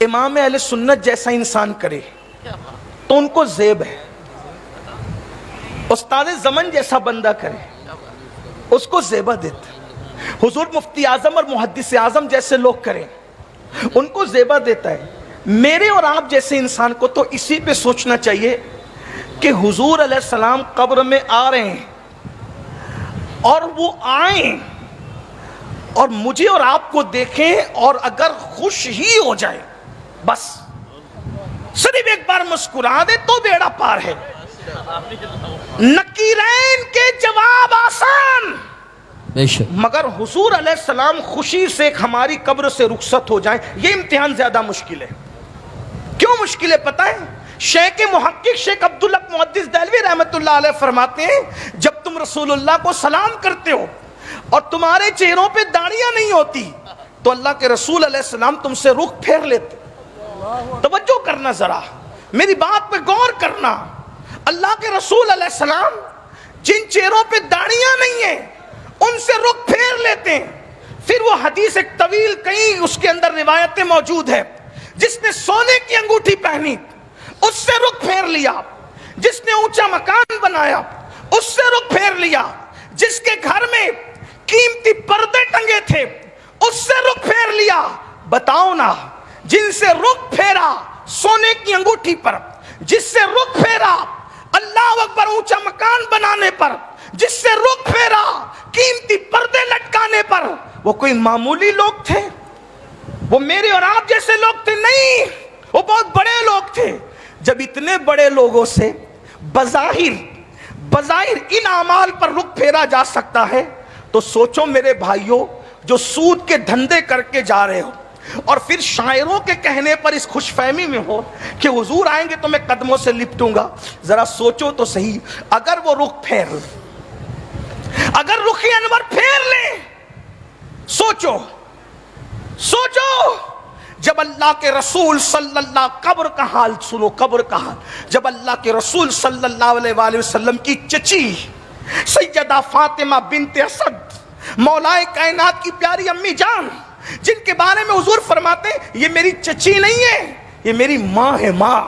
امام اہل سنت جیسا انسان کرے تو ان کو زیب ہے. استاد زمن جیسا بندہ کرے اس کو زیبہ دیتا ہے. حضور مفتی اعظم اور محدث اعظم جیسے لوگ کریں ان کو زیبہ دیتا ہے. میرے اور آپ جیسے انسان کو تو اسی پہ سوچنا چاہیے کہ حضور علیہ السلام قبر میں آ رہے ہیں, اور وہ آئیں اور مجھے اور آپ کو دیکھیں, اور اگر خوش ہی ہو جائے, بس صرف ایک بار مسکرا دے تو بیڑا پار ہے. نکیرین کے جواب آسان, بے شک. مگر حضور علیہ السلام خوشی سے ہماری قبر سے رخصت ہو جائیں, یہ امتحان زیادہ مشکل ہے. کیوں مشکل ہے پتہ ہے؟ شیخ محقق شیخ عبداللہ محدث دہلوی رحمۃ اللہ علیہ فرماتے ہیں جب تم رسول اللہ کو سلام کرتے ہو اور تمہارے چہروں پہ داڑیاں نہیں ہوتی تو اللہ کے رسول علیہ السلام تم سے رخ پھیر لیتے. توجہ کرنا ذرا, میری بات پہ غور کرنا. اللہ کے رسول علیہ السلام جن چہروں پہ داڑیاں نہیں ہیں ان سے رخ پھیر لیتے ہیں. پھر وہ حدیث ایک طویل, کئی اس کے اندر روایتیں موجود ہیں. جس نے سونے کی انگوٹھی پہنی اس سے رخ پھیر لیا, جس نے اونچا مکان بنایا اس سے رخ پھیر لیا, جس کے گھر میں قیمتی پردے ٹنگے تھے اس سے رخ پھیر لیا. بتاؤ نا, جن سے رخ پھیرا سونے کی انگوٹھی پر, جس سے رخ پھیرا اللہ اکبر اونچا مکان بنانے پر, جس سے رخ پھیرا قیمتی پردے لٹکانے پر, وہ کوئی معمولی لوگ تھے؟ وہ میرے اور آپ جیسے لوگ تھے؟ نہیں, وہ بہت بڑے لوگ تھے. جب اتنے بڑے لوگوں سے بظاہر ان اعمال پر رخ پھیرا جا سکتا ہے تو سوچو میرے بھائیوں جو سود کے دھندے کر کے جا رہے ہو اور پھر شاعروں کے کہنے پر اس خوش فہمی میں ہو کہ حضور آئیں گے تو میں قدموں سے لپٹوں گا. ذرا سوچو تو صحیح, اگر وہ رخ پھیر لیں, اگر رخ انور پھیر لیں, سوچو جب اللہ کے رسول صلی اللہ, قبر کا حال سنو, قبر کا حال. جب اللہ کے رسول صلی اللہ علیہ وآلہ وسلم کی چچی سیدہ فاطمہ بنت اسد, مولائے کائنات کی پیاری امی جان, جن کے بارے میں حضور فرماتے ہیں یہ میری چچی نہیں ہے, یہ میری ماں ہے, ماں.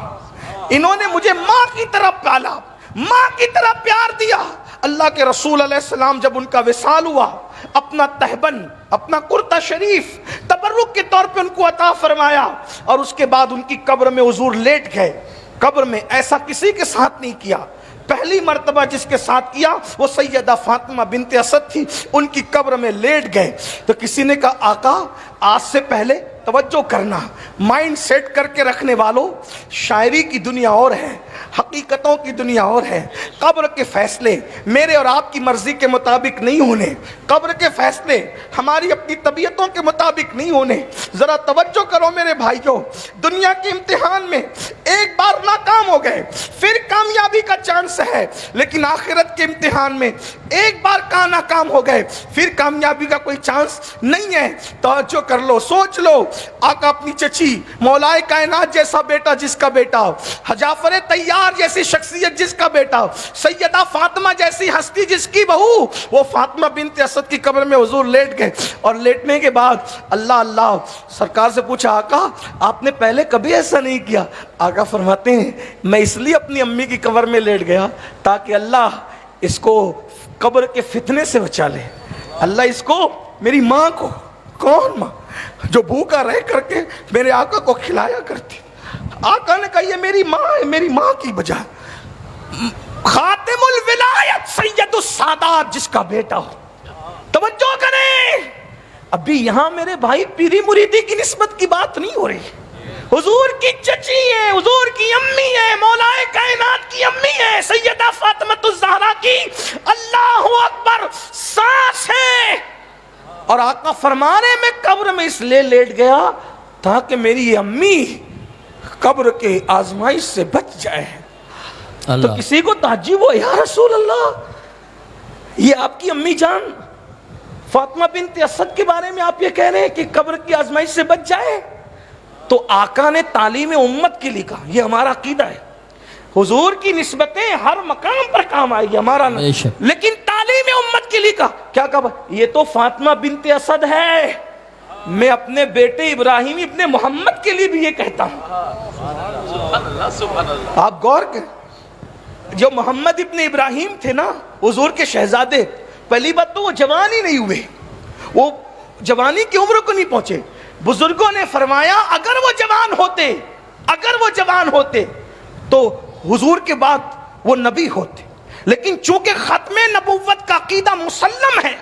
انہوں نے مجھے ماں کی طرح پالا, ماں کی طرح پیار دیا. اللہ کے رسول علیہ السلام جب ان کا وصال ہوا, اپنا تہبند, اپنا کرتا شریف تبرک کے طور پہ ان کو عطا فرمایا, اور اس کے بعد ان کی قبر میں حضور لیٹ گئے. قبر میں ایسا کسی کے ساتھ نہیں کیا, پہلی مرتبہ جس کے ساتھ کیا وہ سیدہ فاطمہ بنت اسد تھی. ان کی قبر میں لیٹ گئے تو کسی نے کہا آقا آج سے پہلے, توجہ کرنا, مائنڈ سیٹ کر کے رکھنے والوں, شاعری کی دنیا اور ہے, حقیقتوں کی دنیا اور ہے. قبر کے فیصلے میرے اور آپ کی مرضی کے مطابق نہیں ہونے, قبر کے فیصلے ہماری اپنی طبیعتوں کے مطابق نہیں ہونے. ذرا توجہ کرو میرے بھائیوں, دنیا کے امتحان میں ایک بار ناکام ہو گئے پھر کامیابی کا چانس ہے, لیکن آخرت کے امتحان میں ایک بار کا ناکام ہو گئے پھر کامیابی کا کوئی چانس نہیں ہے. توجہ کر لو, سوچ لو, آقا اپنی چچی, مولائے کائنات جیسا بیٹا جس کا بیٹا, جعفر طیار جیسی شخصیت جس کا بیٹا, سیدہ فاطمہ جیسی ہستی جس کی بہو, وہ فاطمہ بنت اسد کی قبر میں حضور لیٹ گئے. اور لیٹنے کے بعد اللہ سرکار سے پوچھا آقا آپ نے پہلے کبھی ایسا نہیں کیا؟ آقا فرماتے ہیں میں اس لیے اپنی امی کی قبر میں لیٹ گیا تاکہ اللہ اس کو قبر کے فتنے سے بچا لے. اللہ اس کو, میری ماں کو, کون ماں جو بھوکا رہ کر کے میرے آقا کو کھلایا کرتی. آقا نے کہا یہ میری ماں ہے, میری ماں کی بجائے. خاتم الولایت سید السادات جس کا بیٹا ہو. توجہ کریں, ابھی یہاں میرے بھائی پیری مریدی کی نسبت کی بات نہیں ہو رہی. حضور کی چچی ہے, حضور کی امی ہے, مولائے کائنات کی امی ہے, سیدہ فاطمہ الزہرا کی اللہ اکبر ساس ہے. اور آقا فرمانے میں قبر میں اس لیے لیٹ گیا تاکہ میری یہ امی قبر کے آزمائش سے بچ جائے. تو اللہ کسی کو تعجب ہو، یا رسول اللہ یہ آپ کی امی جان فاطمہ بنت اسد کے بارے میں آپ یہ کہہ رہے ہیں کہ قبر کی آزمائش سے بچ جائے؟ تو آقا نے تعلیم امت کے لیے کہا، یہ ہمارا عقیدہ ہے، حضور کی نسبتیں ہر مقام پر کام آئے گی، ہمارا بے شک۔ لیکن تعلیم امت کے لیے کہا، کیا کہا؟ یہ تو فاطمہ بنت اسد ہے، میں اپنے بیٹے ابراہیم ابن محمد کے لیے بھی یہ کہتا ہوں۔ آپ غور کریں، جو محمد ابن ابراہیم تھے نا، حضور کے شہزادے، پہلی بات تو وہ جوان ہی نہیں ہوئے، وہ جوانی کی عمر کو نہیں پہنچے۔ بزرگوں نے فرمایا اگر وہ جوان ہوتے تو حضور کے بعد وہ نبی ہوتے، لیکن چونکہ ختم نبوت کا عقیدہ مسلم ہے،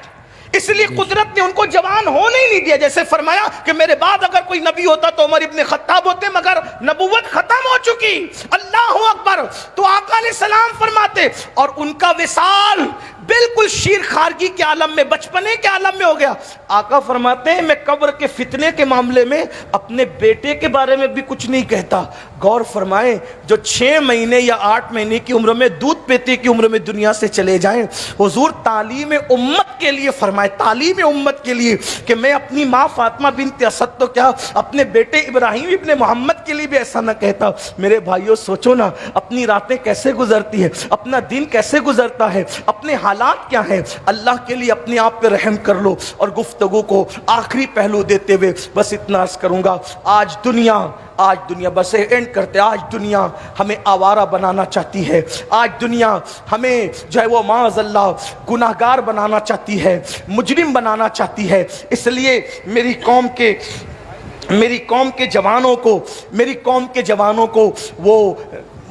اس لیے قدرت نے ان کو جوان ہونے ہی نہیں دیا۔ جیسے فرمایا کہ میرے بعد اگر کوئی نبی ہوتا تو عمر ابن خطاب ہوتے، مگر نبوت ختم ہو چکی۔ اللہ اکبر۔ تو آقا علیہ السلام فرماتے، اور ان کا وصال بالکل شیر خارگی کے عالم میں، بچپنے کے عالم میں ہو گیا۔ آقا فرماتے ہیں میں قبر کے فتنے کے معاملے میں اپنے بیٹے کے بارے میں بھی کچھ نہیں کہتا۔ غور فرمائیں، جو 6 مہینے یا 8 مہینے کی عمر میں، دودھ پیتے کی عمر میں دنیا سے چلے جائیں، حضور تعلیم امت کے لیے فرمائے، تعلیم امت کے لیے، کہ میں اپنی ماں فاطمہ بنت اسد تو کیا اپنے بیٹے ابراہیم ابن محمد کے لیے بھی ایسا نہ کہتا۔ میرے بھائیوں سوچو نا، اپنی راتیں کیسے گزرتی ہیں، اپنا دن کیسے گزرتا ہے، اپنے حالات کیا ہیں۔ اللہ کے لیے اپنے آپ پہ رحم کر لو۔ اور گفتگو کو آخری پہلو دیتے ہوئے بس اتنا عرض کروں گا، آج دنیا بس اینڈ کرتے، آج دنیا ہمیں آوارہ بنانا چاہتی ہے، آج دنیا ہمیں جو ہے وہ معاذ اللہ گناہگار بنانا چاہتی ہے، مجرم بنانا چاہتی ہے۔ اس لیے میری قوم کے جوانوں کو وہ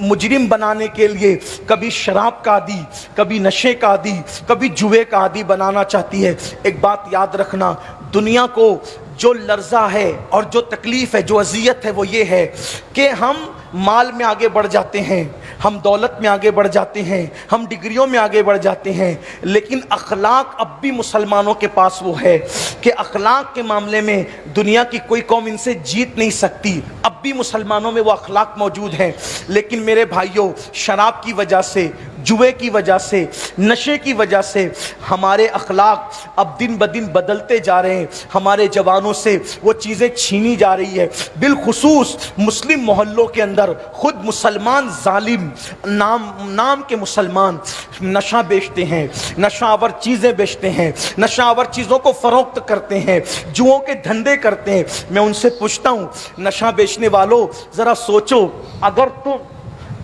مجرم بنانے کے لیے کبھی شراب کا عادی، کبھی نشے کا عادی، کبھی جوے کا عادی بنانا چاہتی ہے۔ ایک بات یاد رکھنا، دنیا کو جو لرزہ ہے اور جو تکلیف ہے، جو اذیت ہے، وہ یہ ہے کہ ہم مال میں آگے بڑھ جاتے ہیں، ہم دولت میں آگے بڑھ جاتے ہیں، ہم ڈگریوں میں آگے بڑھ جاتے ہیں، لیکن اخلاق اب بھی مسلمانوں کے پاس وہ ہے کہ اخلاق کے معاملے میں دنیا کی کوئی قوم ان سے جیت نہیں سکتی۔ اب بھی مسلمانوں میں وہ اخلاق موجود ہیں، لیکن میرے بھائیوں شراب کی وجہ سے، جوے کی وجہ سے، نشے کی وجہ سے ہمارے اخلاق اب دن بدن بدلتے جا رہے ہیں، ہمارے جوانوں سے وہ چیزیں چھینی جا رہی ہے۔ بالخصوص مسلم محلوں کے اندر خود مسلمان ظالم نام کے مسلمان نشہ بیچتے ہیں، نشہ آور چیزیں بیچتے ہیں، نشہ آور چیزوں کو فروخت کرتے ہیں، جوؤں کے دھندے کرتے ہیں۔ میں ان سے پوچھتا ہوں، نشہ بیچنے والوں ذرا سوچو، اگر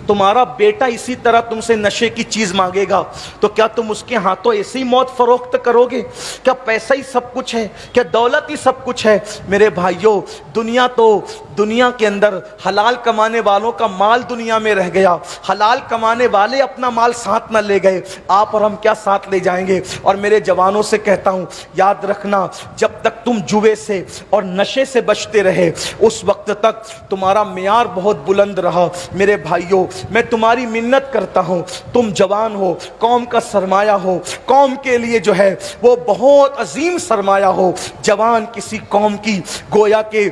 تمہارا بیٹا اسی طرح تم سے نشے کی چیز مانگے گا تو کیا تم اس کے ہاتھوں ایسی موت فروخت کرو گے؟ کیا پیسہ ہی سب کچھ ہے؟ کیا دولت ہی سب کچھ ہے؟ میرے بھائیوں دنیا کے اندر حلال کمانے والوں کا مال دنیا میں رہ گیا، حلال کمانے والے اپنا مال ساتھ نہ لے گئے، آپ اور ہم کیا ساتھ لے جائیں گے؟ اور میرے جوانوں سے کہتا ہوں، یاد رکھنا، جب تک تم جوے سے اور نشے سے بچتے رہے اس وقت تک تمہارا معیار بہت بلند رہا۔ میرے بھائیوں میں تمہاری منت کرتا ہوں، تم جوان ہو، قوم کا سرمایہ ہو، قوم کے لیے جو ہے وہ بہت عظیم سرمایہ ہو۔ جوان کسی قوم کی گویا کہ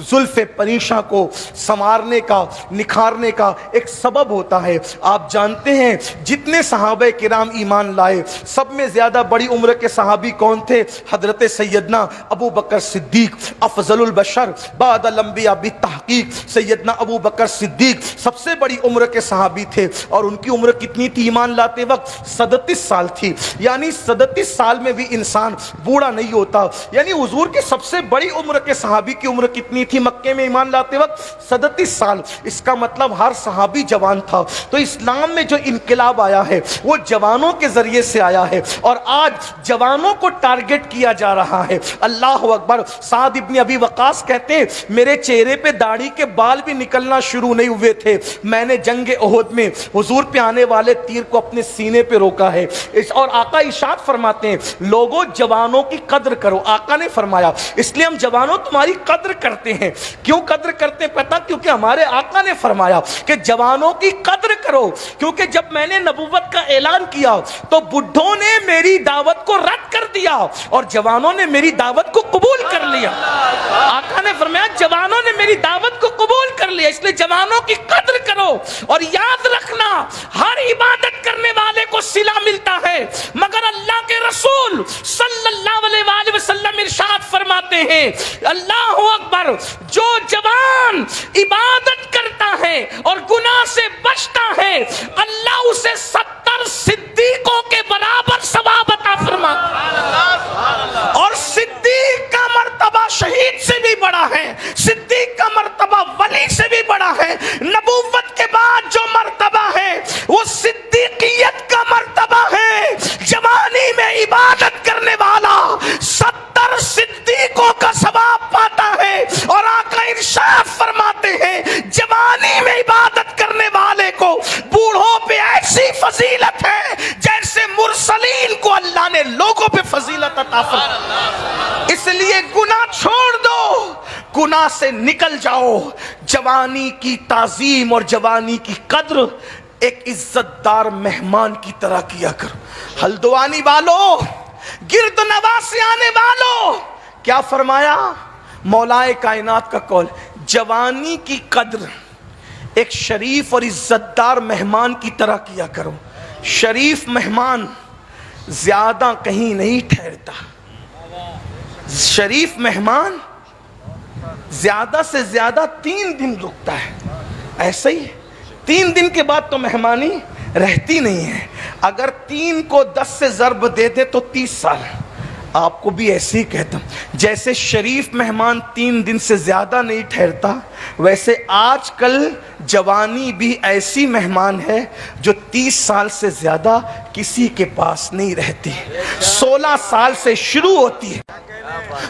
زلف پریشاں کو سنوارنے کا، نکھارنے کا ایک سبب ہوتا ہے۔ آپ جانتے ہیں جتنے صحابہ کرام ایمان لائے، سب میں زیادہ بڑی عمر کے صحابی کون تھے؟ حضرت سیدنا ابو بکر صدیق، افضل البشر بعد الانبیاء بالتحقیق۔ سیدنا ابو بکر صدیق سب سے بڑی عمر کے صحابی تھے، اور ان کی عمر کتنی تھی ایمان لاتے وقت؟ 37 سال تھی۔ یعنی 37 سال میں بھی انسان بوڑھا نہیں ہوتا۔ یعنی حضور کے سب سے بڑی عمر کے صحابی کی عمر کتنی تھی مکے میں ایمان لاتے وقت؟ 37 سال۔ اس کا مطلب ہر صحابی جوان تھا۔ تو اسلام میں جو انقلاب آیا ہے وہ جوانوں کے ذریعے سے آیا ہے، اور آج جوانوں کو ٹارگٹ کیا جا رہا ہے۔ اللہ اکبر۔ سعد ابن ابی وقاص کہتے ہیں میرے چہرے پہ داڑھی کے بال بھی نکلنا شروع نہیں ہوئے تھے، میں نے جنگ احد میں حضور پہ آنے والے تیر کو اپنے سینے پہ روکا ہے۔ اور آقا ارشاد فرماتے ہیں لوگوں جوانوں کی قدر کرو۔ آقا نے فرمایا اس لیے ہم جوانوں تمہاری قدر کرتے ہیں۔ کیوں قدر کرتے ہیں پتہ؟ کیونکہ ہمارے آقا نے فرمایا کہ جوانوں کی قدر کرو، کیونکہ جب میں نے نبوت کا اعلان کیا تو بڈھوں نے میری دعوت کو رد کر دیا اور جوانوں نے میری دعوت کو قبول کر لیا۔ آقا نے فرمایا جوانوں نے میری دعوت کو قبول کر لیا، اس لیے جوانوں کی قدر کرو۔ اور یاد رکھنا ہر ہیں اللہ اکبر، جو جوان عبادت کرتا ہے اور گناہ سے بچتا ہے اللہ اسے 70 صدیقوں کے برابر ثواب عطا فرماتا ہے، اور صدیق کا مرتبہ شہید سے بھی بڑا ہے، صدیق کا مرتبہ ولی سے بھی بڑا ہے، نبوت کے بعد جو مرتبہ ہے وہ صدیقیت کا مرتبہ ہے۔ جوانی میں عبادت کرنے والا 70 صدیقوں کا ثواب پاتا ہے، اور آقا ارشاد فرماتے ہیں جوانی میں عبادت کرنے والے کو بوڑھوں پہ ایسی فضیلت ہے جیسے مرسلین کو اللہ نے لوگوں پہ فضیلت عطا فرمائی۔ اس لیے گناہ چھوڑ دو، گناہ سے نکل جاؤ، جوانی کی تعظیم اور جوانی کی قدر ایک عزت دار مہمان کی طرح کیا کرو۔ ہلدوانی والو، گرد نواز سے آنے والو، کیا فرمایا مولائے کائنات کا قول، جوانی کی قدر ایک شریف اور عزت دار مہمان کی طرح کیا کرو۔ شریف مہمان زیادہ کہیں نہیں ٹھہرتا، شریف مہمان زیادہ سے زیادہ 3 دن رکتا ہے، ایسے ہی 3 دن کے بعد تو مہمانی رہتی نہیں ہے۔ اگر 3 کو 10 سے ضرب دے دے تو 30 سال۔ آپ کو بھی ایسے ہی کہتا ہوں، جیسے شریف مہمان 3 دن سے زیادہ نہیں ٹھہرتا، ویسے آج کل جوانی بھی ایسی مہمان ہے جو 30 سال سے زیادہ کسی کے پاس نہیں رہتی۔ 16 سال سے شروع ہوتی ہے،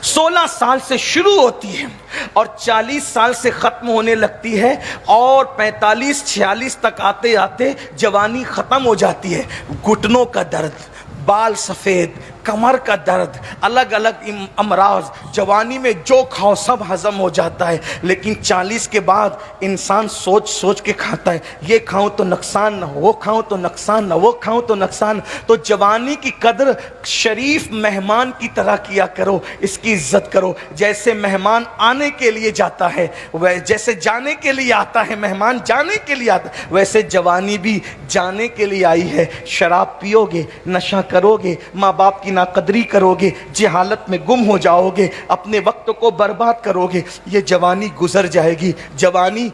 16 سال سے شروع ہوتی ہے اور 40 سال سے ختم ہونے لگتی ہے، اور 45-46 تک آتے آتے جوانی ختم ہو جاتی ہے۔ گھٹنوں کا درد، بال سفید، کمر کا درد، الگ الگ امراض، جوانی میں جو کھاؤ سب ہضم ہو جاتا ہے، لیکن 40 کے بعد انسان سوچ سوچ کے کھاتا ہے، یہ کھاؤں تو نقصان نہ ہو، وہ کھاؤں تو نقصان نہ، وہ کھاؤں تو نقصان۔ تو جوانی کی قدر شریف مہمان کی طرح کیا کرو، اس کی عزت کرو۔ جیسے مہمان آنے کے لیے جاتا ہے، جیسے جانے کے لیے آتا ہے، مہمان جانے کے لیے آتا ہے، ویسے جوانی بھی جانے کے لیے آئی ہے۔ شراب پیو گے، نشہ کرو گے، ماں باپ کی ناقدری کرو گے، جہالت میں گم ہو جاؤ گے، اپنے وقت کو برباد کرو گے، یہ جوانی گزر جائے گی۔ جوانی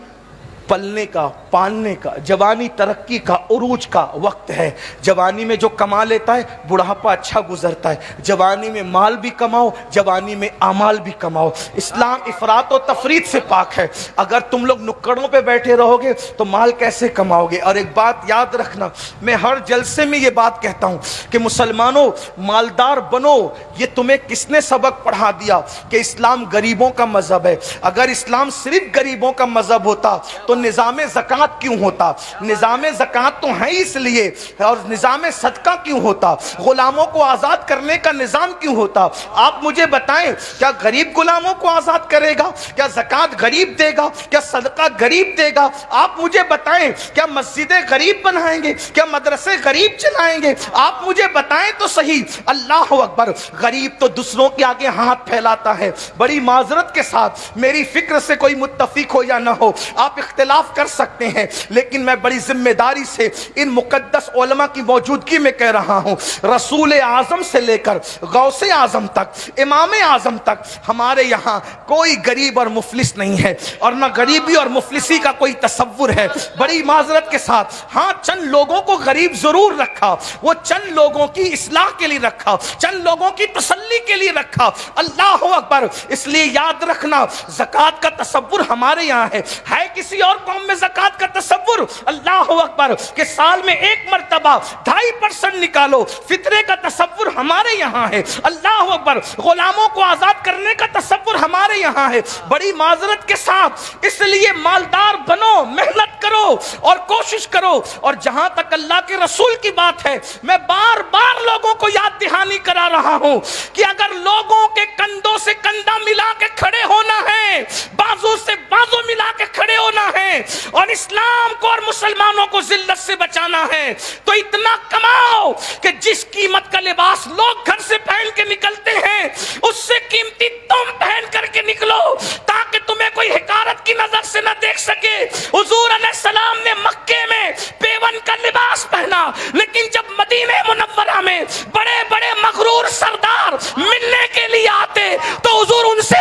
پلنے کا، پالنے کا، جوانی ترقی کا، عروج کا وقت ہے۔ جوانی میں جو کما لیتا ہے بڑھاپا اچھا گزرتا ہے۔ جوانی میں مال بھی کماؤ، جوانی میں اعمال بھی کماؤ۔ اسلام افراط و تفریط سے پاک ہے۔ اگر تم لوگ نکڑوں پہ بیٹھے رہو گے تو مال کیسے کماؤ گے؟ اور ایک بات یاد رکھنا، میں ہر جلسے میں یہ بات کہتا ہوں کہ مسلمانوں مالدار بنو۔ یہ تمہیں کس نے سبق پڑھا دیا کہ اسلام غریبوں کا مذہب ہے؟ اگر اسلام صرف غریبوں کا مذہب ہوتا تو نظام زکوٰۃ کیوں ہوتا؟ نظام زکوٰۃ تو ہے اس لیے، اور نظام صدقہ کیوں ہوتا؟ غلاموں کو آزاد کرنے کا نظام کیوں ہوتا؟ آپ مجھے بتائیں، کیا غریب غلاموں کو آزاد کرے گا؟ کیا زکوٰۃ غریب دے گا؟ کیا صدقہ غریب دے گا؟ آپ مجھے بتائیں، کیا مسجدیں غریب بنائیں گے؟ کیا مدرسے غریب چلائیں گے؟ آپ مجھے بتائیں تو صحیح۔ اللہ اکبر، غریب تو دوسروں کے آگے ہاتھ پھیلاتا ہے۔ بڑی معذرت کے ساتھ، میری فکر سے کوئی متفق ہو یا نہ ہو، آپ اختلاف کر سکتے ہیں، لیکن میں بڑی ذمہ داری سے ان مقدس علماء کی موجودگی میں کہہ رہا ہوں، رسول اعظم سے لے کر غوث اعظم تک، امام اعظم تک، ہمارے یہاں کوئی غریب اور مفلس نہیں ہے، اور نہ غریبی اور مفلسی کا کوئی تصور ہے۔ بڑی معذرت کے ساتھ، ہاں چند لوگوں کو غریب ضرور رکھا، وہ چند لوگوں کی اصلاح کے لیے رکھا، چند لوگوں کی تسلی کے لیے رکھا۔ اللہ اکبر، اس لیے یاد رکھنا، زکوٰۃ کا تصور ہمارے یہاں ہے کسی اور قوم میں زکوٰۃ کا تصور؟ اللہ اکبر، کہ سال میں 1 مرتبہ 2.5% نکالو، فطرے کا تصور ہمارے یہاں ہے۔ اللہ اکبر، غلاموں کو آزاد کرنے کا تصور ہمارے یہاں ہے۔ بڑی معذرت کے ساتھ، اس لیے مالدار بنو، محنت کرو اور کوشش کرو۔ اور جہاں تک اللہ کے رسول کی بات ہے، میں بار بار لوگوں کو یاد دہانی کرا رہا ہوں کہ اگر لوگوں کے کندھوں سے کندھا ملا کے کھڑے ہونا ہے، بازو سے بازو ملا کے کھڑے ہونا ہے، اور اسلام کو اور مسلمانوں کو ذلت سے بچانا ہے، تو اتنا کماؤ کہ جس قیمت کا لباس لوگ گھر سے پہن کے نکلتے ہیں، اس سے قیمتی تم پہن کر کے نکلو، تاکہ تمہیں کوئی حقارت کی نظر سے نہ دیکھ سکے۔ حضور علیہ السلام نے مکے میں پیون کا لباس پہنا، لیکن جب مدینہ منورہ میں بڑے بڑے مغرور سردار ملنے کے لیے آتے تو حضور ان سے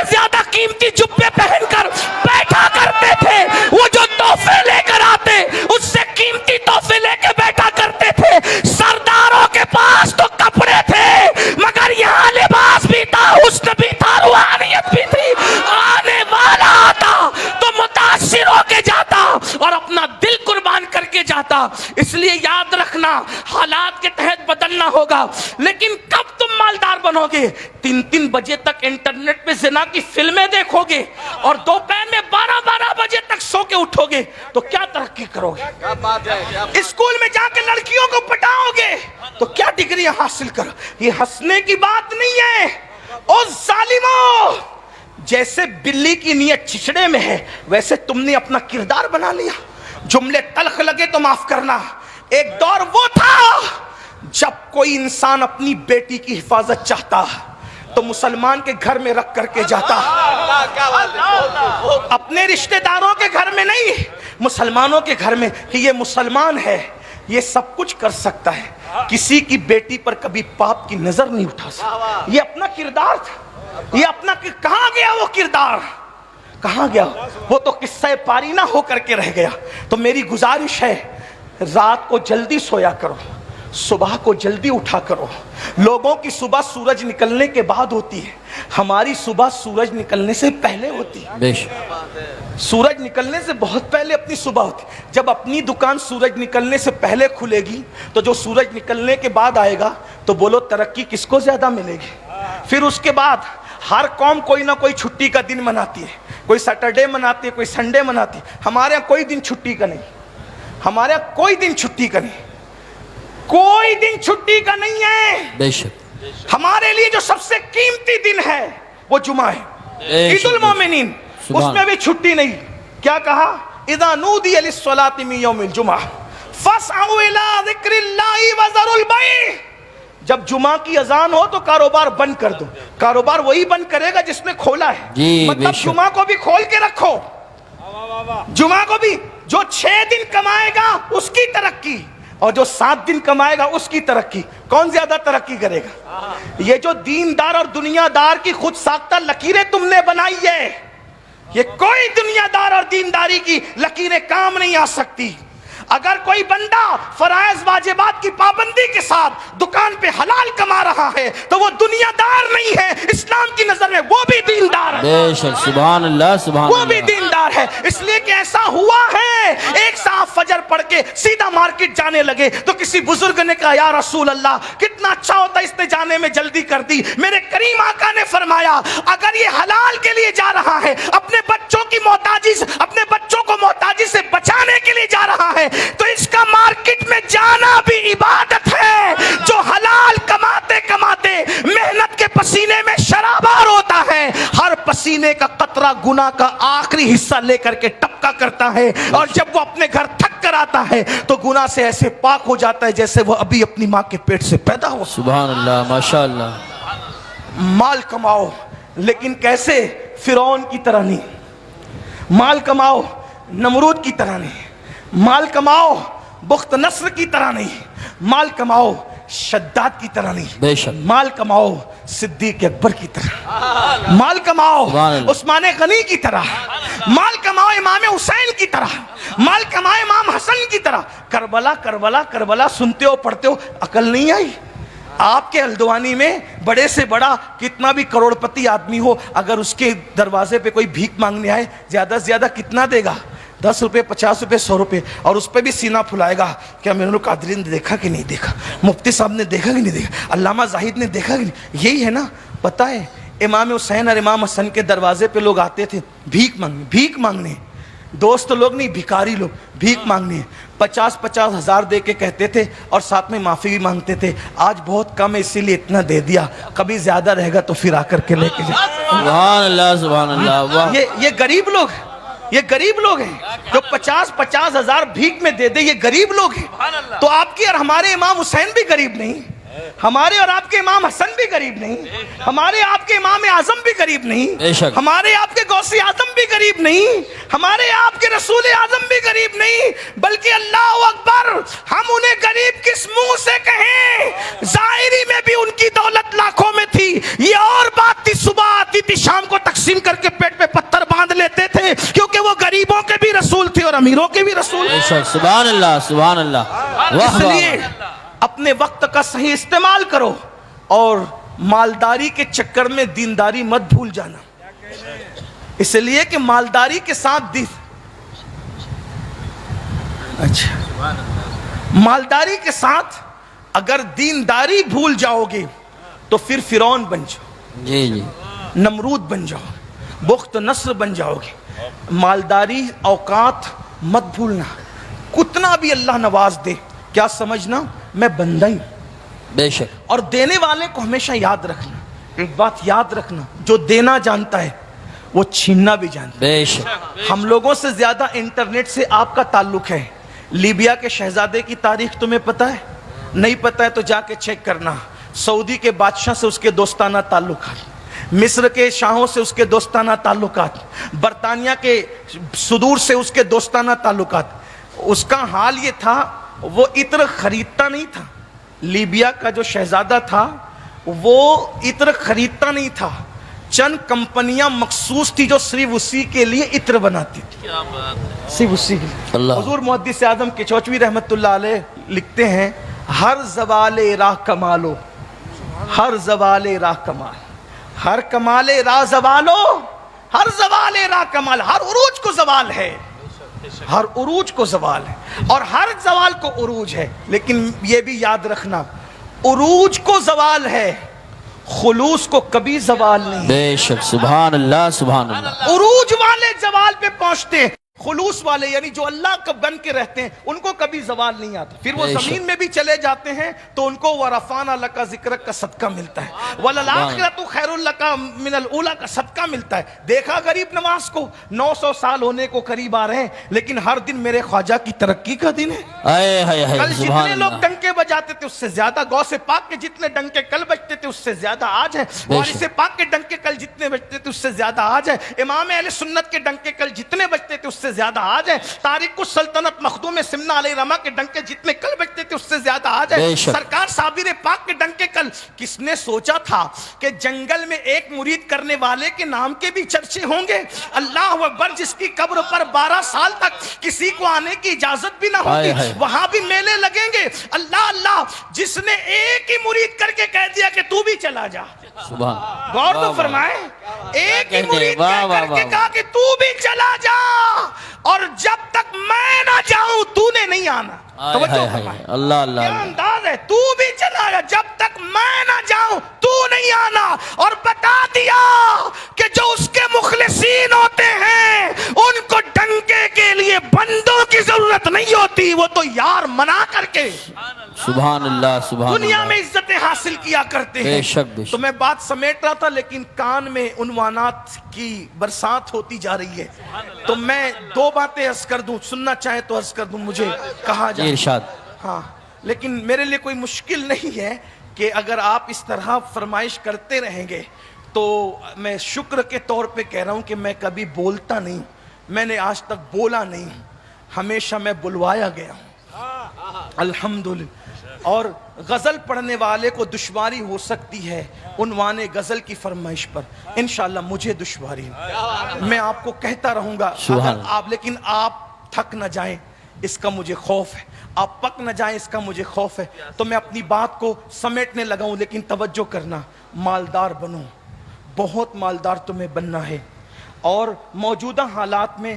ہوگا. اس لیے یاد رکھنا حالات کے تحت بدلنا ہوگا. لیکن کب تم مالدار بنو گے؟ 3 بجے تک انٹرنیٹ پہ زنا کی فلمیں دیکھو گے اور دوپہر میں 12 بجے تک سو کے اٹھو گے تو کیا ترقی کرو گے؟ اسکول میں جا کے لڑکیوں کو پٹاؤ گے تو کیا ڈگریاں حاصل کرو؟ یہ ہنسنے کی بات نہیں ہے. او ظالموں، جیسے بلی کی نیت چچڑے میں ہے ویسے تم نے اپنا کردار بنا لیا. جملے تلخ لگے تو معاف کرنا. ایک دور وہ تھا جب کوئی انسان اپنی بیٹی کی حفاظت چاہتا تو مسلمان کے گھر میں رکھ کر کے جاتا. اپنے رشتہ داروں کے گھر میں نہیں، مسلمانوں کے گھر میں کہ یہ مسلمان ہے، یہ سب کچھ کر سکتا ہے. کسی کی بیٹی پر کبھی پاپ کی نظر نہیں اٹھا سکتا. یہ اپنا کردار تھا. یہ اپنا کہاں گیا وہ کردار؟ کہاں گیا وہ؟ تو قصہ پاری نہ ہو کر کے رہ گیا. تو میری گزارش ہے رات کو جلدی سویا کرو، صبح کو جلدی اٹھا کرو. لوگوں کی صبح سورج نکلنے کے بعد ہوتی ہے، ہماری صبح سورج نکلنے سے پہلے ہوتی ہے. بے شک. سورج نکلنے سے بہت پہلے اپنی صبح ہوتی. جب اپنی دکان سورج نکلنے سے پہلے کھلے گی تو جو سورج نکلنے کے بعد آئے گا تو بولو ترقی کس کو زیادہ ملے گی؟ پھر اس کے بعد ہر قوم کوئی نہ کوئی چھٹی کا دن مناتی ہے. کوئی سیٹرڈے مناتی ہے، کوئی سنڈے مناتی ہے. ہمارے یہاں کوئی دن چھٹی کا نہیں. ہمارے یہاں کوئی دن چھٹی کا نہیں. کوئی دن چھٹی کا نہیں ہے. بے شک. ہمارے لیے جو سب سے قیمتی دن ہے وہ جمعہ ہے، عید المومنین. اس میں بھی چھٹی نہیں. کیا کہا؟ اذا نودی للصلاۃ من یوم الجمعہ فاسعوا الی ذکر اللہ وذروا البیع. جب جمعہ کی اذان ہو تو کاروبار بند کر دو. کاروبار وہی بند کرے گا جس نے کھولا ہے. جی مطلب جمعہ کو بھی کھول کے رکھو. جمعہ کو بھی جو 6 دن کمائے گا اس کی ترقی اور جو 7 دن کمائے گا اس کی ترقی. کون زیادہ ترقی کرے گا؟ یہ جو دیندار اور دنیا دار کی خود ساختہ لکیریں تم نے بنائی ہے، یہ کوئی دنیا دار اور دینداری کی لکیریں کام نہیں آ سکتی. اگر کوئی بندہ فرائض واجبات کی پابندی کے ساتھ دکان پہ حلال کما رہا ہے تو وہ دنیا دار نہیں ہے. اسلام کی نظر میں وہ بھی دیندار ہے. بے شک. سبحان اللہ سبحان وہ بھی اللہ. دیندار ہے. اس لیے کہ ایسا ہوا ہے ایک صاحب فجر پڑھ کے سیدھا مارکیٹ جانے لگے تو کسی بزرگ نے کہا یا رسول اللہ کتنا اچھا ہوتا اس نے جانے میں جلدی کر دی. میرے کریم آقا نے فرمایا اگر یہ حلال کے لیے جا رہا ہے، اپنے بچوں کی محتاجی سے، اپنے بچوں کو محتاجی سے بچانے کے لیے جا رہا ہے تو اس کا مارکیٹ میں جانا بھی عبادت ہے. جو حلال کماتے کماتے محنت کے پسینے میں شرابار ہوتا ہے، ہر پسینے کا قطرہ گناہ کا آخری حصہ لے کر کے ٹپکا کرتا ہے اور جب وہ اپنے گھر تھک کر آتا ہے تو گناہ سے ایسے پاک ہو جاتا ہے جیسے وہ ابھی اپنی ماں کے پیٹ سے پیدا ہوا. سبحان اللہ ماشاء اللہ. مال کماؤ لیکن کیسے؟ فرعون کی طرح نہیں. مال کماؤ نمرود کی طرح نہیں. مال کماؤ بخت نصر کی طرح نہیں. مال کماؤ شداد کی طرح نہیں. بے شک. مال کماؤ صدیق اکبر کی طرح. مال کماؤ عثمان غنی کی طرح. مال کماؤ امام حسین کی طرح. مال کماؤ امام حسن کی طرح. کربلا کربلا کربلا سنتے ہو پڑھتے ہو، عقل نہیں آئی؟ آپ کے ہلدوانی میں بڑے سے بڑا کتنا بھی کروڑپتی آدمی ہو، اگر اس کے دروازے پہ کوئی بھیک مانگنے آئے زیادہ سے زیادہ کتنا دے گا؟ 10 روپے 50 روپے 100 روپے. اور اس پہ بھی سینہ پھلائے گا کیا میرے لوگ قادری نے دیکھا کہ نہیں دیکھا، مفتی صاحب نے دیکھا کہ نہیں دیکھا، علامہ زاہد نے دیکھا کہ نہیں. یہی ہے نا. پتہ ہے امام حسین اور امام حسن کے دروازے پہ لوگ آتے تھے بھیک مانگنے. دوست لوگ نہیں، بھکاری لوگ بھیک مانگنے. 50 ہزار دے کے کہتے تھے اور ساتھ میں معافی بھی مانگتے تھے. آج بہت کم ہے اسی لیے اتنا دے دیا، کبھی زیادہ رہے گا تو پھر آ کر کے لے کے جائے. سبحان اللہ سبحان اللہ. واہ. یہ غریب لوگ، یہ غریب لوگ ہیں جو 50 ہزار بھیک میں دے دے. یہ غریب لوگ ہیں. تو آپ کی اور ہمارے امام حسین بھی غریب نہیں، ہمارے اور آپ کے امام حسن بھی غریب نہیں، ہمارے آپ کے امام اعظم بھی غریب نہیں، ہمارے آپ کے غوث اعظم بھی غریب نہیں، ہمارے آپ کے رسول اعظم بھی غریب نہیں. بلکہ اللہ اکبر، ہم انہیں غریب کس منہ سے کہیں؟ ظاہری میں بھی ان کی دولت لاکھوں میں تھی. یہ اور بات تھی صبح آتی تھی شام کو تقسیم کر کے پیٹ پہ پتھر باندھ لیتے تھے کیونکہ وہ غریبوں کے بھی رسول تھے اور امیروں کے بھی رسول. سبحان اللہ سبحان اللہ. اس لیے اپنے وقت کا صحیح استعمال کرو اور مالداری کے چکر میں دینداری مت بھول جانا. اس لیے کہ مالداری کے ساتھ اچھا مالداری کے ساتھ اگر دینداری بھول جاؤ گے تو پھر فرعون بن جاؤ، جی جی نمرود بن جاؤ، بخت نصر بن جاؤ گے۔ مالداری اوقات مت بھولنا، کتنا بھی اللہ نواز دے کیا سمجھنا میں بندہ ہی ہوں، بے شک اور دینے والے کو ہمیشہ یاد رکھنا۔ ایک بات یاد رکھنا، جو دینا جانتا ہے وہ چھیننا بھی جانتا ہے۔ بے شک ہم لوگوں سے زیادہ انٹرنیٹ سے آپ کا تعلق ہے۔ لیبیا کے شہزادے کی تاریخ تمہیں پتہ ہے؟ نہیں پتہ ہے تو جا کے چیک کرنا۔ سعودی کے بادشاہ سے اس کے دوستانہ تعلقات، مصر کے شاہوں سے اس کے دوستانہ تعلقات، برطانیہ کے صدور سے اس کے دوستانہ تعلقات۔ اس کا حال یہ تھا، وہ عطر خریدتا نہیں تھا۔ لیبیا کا جو شہزادہ تھا وہ عطر خریدتا نہیں تھا، چند کمپنیاں مخصوص تھی جو صرف اسی کے لیے عطر بناتی تھی، صرف اسی کے لیے۔ اللہ حضور محدث اعظم کچوچوی رحمت اللہ علیہ لکھتے ہیں، ہر زوال راہ کمالو، ہر زوال راہ کمال، ہر کمال راہ زوالو، ہر زوال راہ کمال، ہر عروج کو زوال ہے، ہر عروج کو زوال ہے، اور ہر زوال کو عروج ہے۔ لیکن یہ بھی یاد رکھنا، عروج کو زوال ہے، خلوص کو کبھی زوال نہیں۔ بے شک سبحان اللہ سبحان اللہ عروج والے زوال پہ پہنچتے ہیں، خلوص والے یعنی جو اللہ کا بن کے رہتے ہیں ان کو کبھی زوال نہیں آتا۔ پھر وہ بے شک۔ زمین میں بھی چلے جاتے ہیں تو ان کو وَرَفَعْنَا لَكَ ذِكْرَكَ کا صدقہ ملتا ہے، وَلَلْآخِرَةُ خَيْرٌ لَكَ مِنَ الْأُولَىٰ کا صدقہ ملتا ہے۔ دیکھا غریب نواز کو، 900 سال ہونے کو قریب آ رہے ہیں لیکن ہر دن میرے خواجہ کی ترقی کا دن ہے۔ اے ہائے ہائے کل سبحان جتنے لوگ اللہ ڈنکے بجاتے تھے اس سے زیادہ، غوث پاک کے جتنے ڈنکے کل بجتے تھے اس سے زیادہ آج ہیں، وارث پاک کے ڈنکے کل جتنے بجتے تھے اس سے زیادہ آج ہیں، امام اہل سنت کے ڈنکے کل جتنے بجتے تھے اس سے زیادہ آج ہیں، تاریخ السلطنت مخدوم سمنہ علیہ رحمہ کے ڈنکے جتنے کل بجتے تھے اس سے زیادہ آج ہیں، بے شک۔ سرکار صابر پاک کے ڈنکے کل۔ کس نے سوچا تھا کہ جنگل میں ایک مرید کرنے والے کے نام کے بھی چرچے ہوں گے؟ اللہ اکبر، جس کی قبر پر 12 سال تک کسی کو آنے کی اجازت بھی نہ ہوگی، وہاں بھی میلے لگیں گے۔ اللہ اللہ، جس نے ایک ہی مرید کر کے کہہ دیا کہ تو بھی چلا جا، سبحان غور تو فرمائے، ایک ہی مرید واہ کہہ واہ کر کے واہ کہا کہ تو بھی چلا جا، اور جب تک میں نہ جاؤں تو نے نہیں آنا۔ توجہ فرمائے، اللہ اللہ کیا انداز ہے، تو بھی چلا جا جب تک میں نہ جاؤں تو نہیں آنا، اور بتا دیا کہ جو اس کے مخلصین ہوتے ہیں ان کو ڈنکے کے لیے بندوں کی ضرورت نہیں ہوتی، وہ تو یار منا کر کے سبحان اللہ سبحان دنیا اللہ میں عزتیں حاصل کیا کرتے ہیں۔ بے شک بے شک۔ تو میں بات سمیٹ رہا تھا لیکن کان میں عنوانات کی برسات ہوتی جا رہی ہے، تو میں 2 باتیں عرض کر دوں، سننا چاہے تو عرض کر دوں، مجھے کہا جائے ارشاد۔ ہاں، لیکن میرے لیے کوئی مشکل نہیں ہے کہ اگر آپ اس طرح فرمائش کرتے رہیں گے تو میں شکر کے طور پہ کہہ رہا ہوں کہ میں کبھی بولتا نہیں، میں نے آج تک بولا نہیں، ہمیشہ میں بلوایا گیا ہوں الحمدللہ۔ اور غزل پڑھنے والے کو دشواری ہو سکتی ہے عنوان غزل کی فرمائش پر، انشاءاللہ مجھے دشواری ہے، میں آپ کو کہتا رہوں گا، اگر آپ لیکن آپ تھک نہ جائیں اس کا مجھے خوف ہے، آپ پک نہ جائیں اس کا مجھے خوف ہے، تو میں اپنی بات کو سمیٹنے لگا ہوں۔ لیکن توجہ کرنا، مالدار بنو، بہت مالدار تمہیں بننا ہے، اور موجودہ حالات میں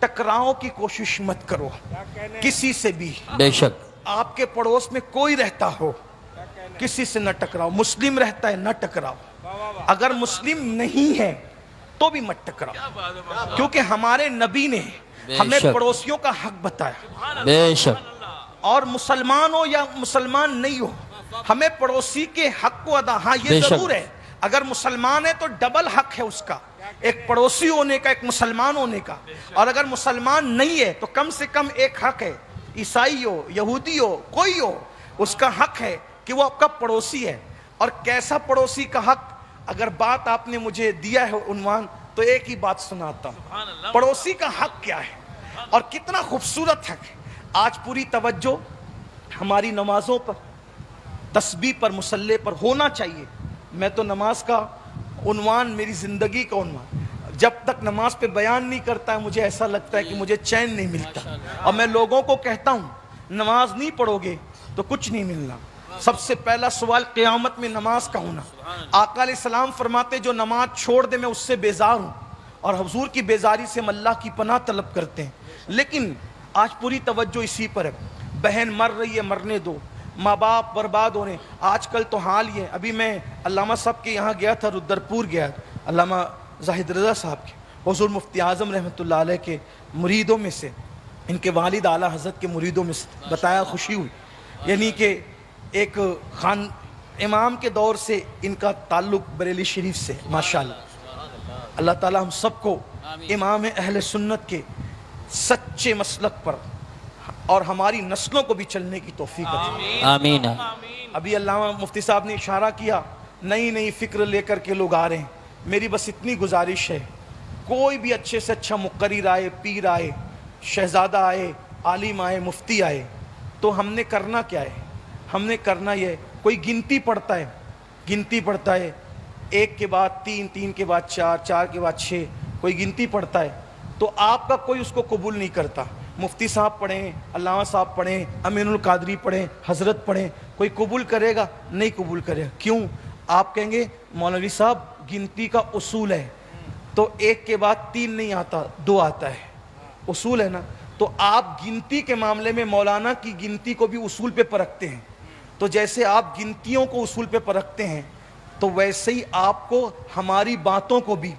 ٹکراؤ کی کوشش مت کرو کسی سے بھی۔ بے شک آپ کے پڑوس میں کوئی رہتا ہو کسی سے نہ ٹکراؤ، مسلم رہتا ہے نہ ٹکراؤ، اگر مسلم نہیں ہے تو بھی مت ٹکراؤ، کیونکہ ہمارے نبی نے ہمیں پڑوسیوں کا حق بتایا، بے شک، اور مسلمان ہو یا مسلمان نہیں ہو ہمیں پڑوسی کے حق کو ادا، ہاں یہ ضرور ہے اگر مسلمان ہے تو ڈبل حق ہے اس کا، ایک پڑوسی ہونے کا، ایک مسلمان ہونے کا، اور اگر مسلمان نہیں ہے تو کم سے کم ایک حق ہے، عیسائی ہو یہودی ہو کوئی ہو اس کا حق ہے کہ وہ آپ کا پڑوسی ہے۔ اور کیسا پڑوسی کا حق، اگر بات آپ نے مجھے دیا ہے عنوان تو ایک ہی بات سناتا ہوں، پڑوسی کا حق کیا ہے اور کتنا خوبصورت حق ہے۔ آج پوری توجہ ہماری نمازوں پر، تسبیح پر، مصلی پر ہونا چاہیے۔ میں تو نماز کا عنوان میری زندگی کا عنوان، جب تک نماز پہ بیان نہیں کرتا ہے مجھے ایسا لگتا ہے کہ مجھے چین نہیں ملتا، اور میں لوگوں کو کہتا ہوں نماز نہیں پڑھو گے تو کچھ نہیں ملنا۔ سب سے پہلا سوال قیامت میں نماز کا ہونا۔ آقا علیہ السلام فرماتے جو نماز چھوڑ دے میں اس سے بیزار ہوں، اور حضور کی بیزاری سے ہم اللہ کی پناہ طلب کرتے ہیں۔ لیکن آج پوری توجہ اسی پر ہے، بہن مر رہی ہے مرنے دو، ماں باپ برباد ہو رہے ہیں. آج کل تو حال یہ ہے. ابھی میں علامہ صاحب کے یہاں گیا تھا، رودرپور گیا، علامہ زاہد رضا صاحب کے، حضور مفتی اعظم رحمۃ اللہ علیہ کے مریدوں میں سے، ان کے والد اعلیٰ حضرت کے مریدوں میں سے. بتایا خوشی ہوئی، یعنی کہ ایک خان امام کے دور سے ان کا تعلق بریلی شریف سے. ماشاءاللہ اللہ تعالی ہم سب کو امام اہل سنت کے سچے مسلک پر اور ہماری نسلوں کو بھی چلنے کی توفیق عطا. آمین. ابھی علامہ مفتی صاحب نے اشارہ کیا، نئی نئی فکر لے کر کے لوگ آ رہے ہیں. میری بس اتنی گزارش ہے، کوئی بھی اچھے سے اچھا مقرر آئے، پیر آئے، شہزادہ آئے، عالم آئے، مفتی آئے، تو ہم نے کرنا کیا ہے؟ ہم نے کرنا یہ، کوئی گنتی پڑھتا ہے، گنتی پڑھتا ہے، 1 کے بعد 3، 3 کے بعد 4، 4 کے بعد 6، کوئی گنتی پڑھتا ہے، تو آپ کا کوئی اس کو قبول نہیں کرتا. مفتی صاحب پڑھیں، علامہ صاحب پڑھیں، امین القادری پڑھیں، حضرت پڑھیں، کوئی قبول کرے گا؟ نہیں قبول کرے گا. کیوں؟ آپ کہیں گے مولوی صاحب گنتی کا اصول ہے، تو 1 کے بعد 3 نہیں آتا، 2 آتا ہے، اصول ہے نا. تو آپ گنتی کے معاملے میں مولانا کی گنتی کو بھی اصول پہ پرکھتے ہیں. تو جیسے آپ گنتیوں کو اصول پہ پرکھتے ہیں، تو ویسے ہی آپ کو ہماری باتوں کو بھی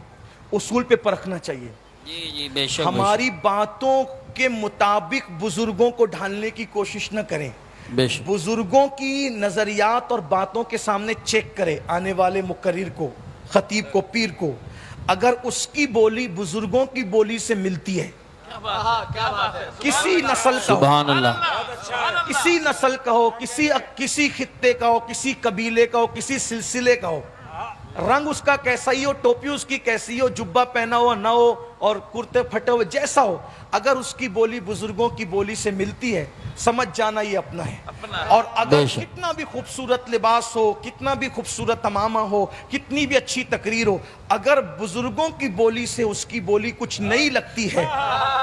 اصول پہ پرکھنا چاہیے. جی بے شک. ہماری باتوں کے مطابق بزرگوں کو ڈھالنے کی کوشش نہ کریں. بے شک. بزرگوں کی نظریات اور باتوں کے سامنے چیک کریں. آنے والے مقرر کو، خطیب کو، پیر کو، اگر اس کی بولی بزرگوں کی بولی سے ملتی ہے، کسی نسل کا ہو، سبحان اللہ. کسی نسل کا ہو، کسی خطے کا ہو، کسی قبیلے کا ہو، کسی سلسلے کا ہو، رنگ اس کا کیسا ہی ہو، ٹوپی اس کی کیسی ہو، جبہ پہنا ہوا نہ ہو اور کرتے پھٹے ہوئے جیسا ہو، اگر اس کی بولی بزرگوں کی بولی سے ملتی ہے، سمجھ جانا یہ اپنا ہے. اور اگر کتنا بھی خوبصورت لباس ہو، کتنا بھی خوبصورت امامہ ہو، کتنی بھی اچھی تقریر ہو، اگر بزرگوں کی بولی سے اس کی بولی کچھ نہیں لگتی ہے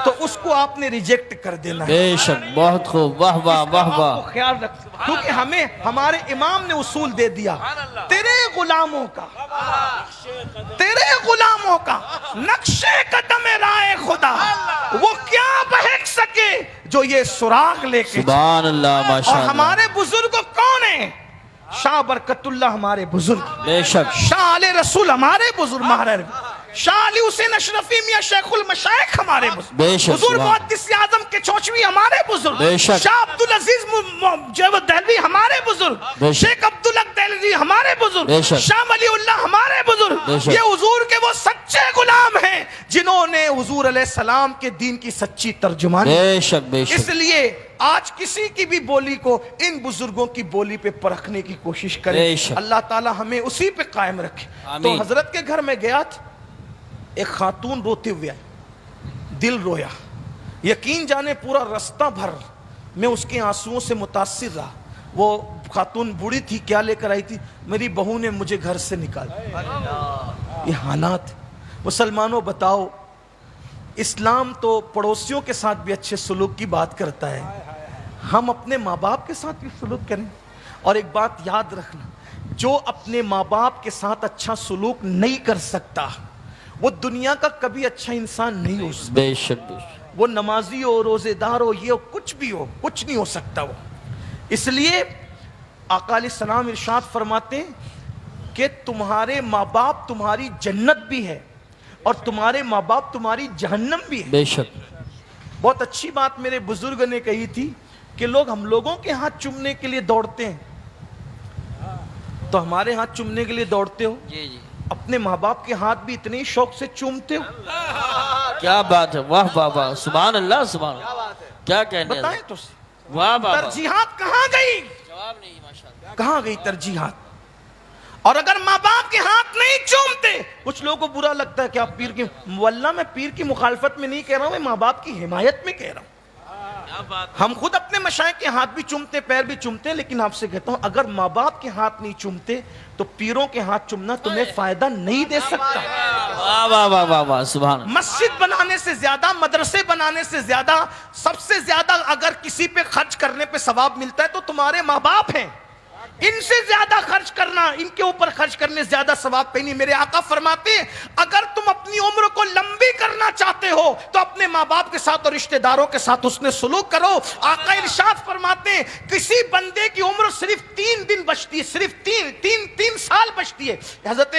تو اس کو آپ نے ریجیکٹ کر دینا ہے. بے شک. بہت خوب. واہ واہ واہ آپ واہ. کو خیال رکھ، کیونکہ ہمیں ہمارے امام نے اصول دے دیا. تیرے غلاموں کا، تیرے غلاموں کا نقش قدم رائے خدا، وہ کیا بہک سکے جو یہ سراغ لے کے. سبحان اللہ. ماشاء اور اللہ. ہمارے بزرگ کون ہیں؟ شاہ برکت اللہ ہمارے بزرگ، بے شک. شاہ علیہ رسول ہمارے بزرگ، مہرر شاہ علی حسین اشرفی میاں شیخ المشائخ ہمارے بزرگ، بے شک. حضور سبحان. محدث اعظم کے چوچوی ہمارے بزرگ، بے شک. شاہ عبدالعزیز جیوت دہلوی ہمارے بزرگ، بے شک. شیخ عبدالحق دہلوی ہمارے بزرگ، بے شک. شاہ ولی اللہ ہمارے بزرگ. بے شک. یہ حضور کے وہ سچے غلام ہیں جنہوں نے حضور علیہ السلام کے دین کی سچی ترجمانی. بے شک. بے اس شک. لیے آج کسی کی بھی بولی کو ان بزرگوں کی بولی پہ پرکھنے کی کوشش کریں. بے شک. اللہ تعالی ہمیں اسی پہ قائم رکھے. آمین. تو حضرت کے گھر میں گیا تھا، ایک خاتون روتے ہوئے آئی، دل رویا. یقین جانے پورا رستہ بھر میں اس کے آنسوؤں سے متاثر رہا. وہ خاتون بوڑھی تھی، کیا لے کر آئی تھی؟ میری بہو نے مجھے گھر سے نکالا. یہ حالات. مسلمانوں بتاؤ، اسلام تو پڑوسیوں کے ساتھ بھی اچھے سلوک کی بات کرتا ہے، ہم اپنے ماں باپ کے ساتھ بھی سلوک کریں. اور ایک بات یاد رکھنا، جو اپنے ماں باپ کے ساتھ اچھا سلوک نہیں کر سکتا وہ دنیا کا کبھی اچھا انسان نہیں ہو سکتا. بے شک. بے شک. وہ نمازی ہو، روزے دار ہو، یہ ہو، کچھ بھی ہو، کچھ نہیں ہو سکتا وہ. اس لیے آقا علیہ السلام ارشاد فرماتے ہیں کہ تمہارے ماں باپ تمہاری جنت بھی ہے اور تمہارے ماں باپ تمہاری جہنم بھی ہے. بے شک. بہت اچھی بات میرے بزرگ نے کہی تھی کہ لوگ ہم لوگوں کے ہاتھ چومنے کے لیے دوڑتے ہیں، تو ہمارے ہاتھ چومنے کے لیے دوڑتے ہو، جی جی. اپنے ماں باپ کے ہاتھ بھی اتنے شوق سے چومتے ہو؟ کیا بات ہے. واہ واہ واہ. سبحان اللہ. سبحان اللہ. کیا کہنے ہیں. بتائیں تو واہ واہ واہ. ترجیحات کہاں گئی؟ جواب نہیں. ماشاءاللہ. کہاں گئی ترجیحات؟ اور اگر ماں باپ کے ہاتھ نہیں چومتے، کچھ لوگوں کو برا لگتا ہے کہ آپ پیر کی، واللہ میں پیر کی مخالفت میں نہیں کہہ رہا ہوں، میں ماں باپ کی حمایت میں کہہ رہا ہوں. ہم خود اپنے مشائخ کے ہاتھ بھی چومتے، پیر بھی چومتے، لیکن آپ سے کہتا ہوں اگر ماں باپ کے ہاتھ نہیں چومتے تو پیروں کے ہاتھ چومنا تمہیں فائدہ نہیں دے سکتا. واہ واہ واہ واہ واہ. سبحان اللہ. مسجد بنانے سے زیادہ، مدرسے بنانے سے زیادہ، سب سے زیادہ اگر کسی پہ خرچ کرنے پہ ثواب ملتا ہے تو تمہارے ماں باپ ہیں. ان سے زیادہ خرچ کرنا، ان کے اوپر خرچ کرنے سے زیادہ ثواب پہ نہیں۔ میرے آقا فرماتے ہیں اگر تم اپنی عمر کو لمبی کرنا چاہتے ہو تو اپنے ماں باپ کے ساتھ اور رشتہ داروں کے ساتھ حسن سلوک کرو۔ آقا ارشاد فرماتے ہیں کسی بندے کی عمر صرف 3 دن بچتی ہے، صرف تین سال بچتی ہے۔ حضرت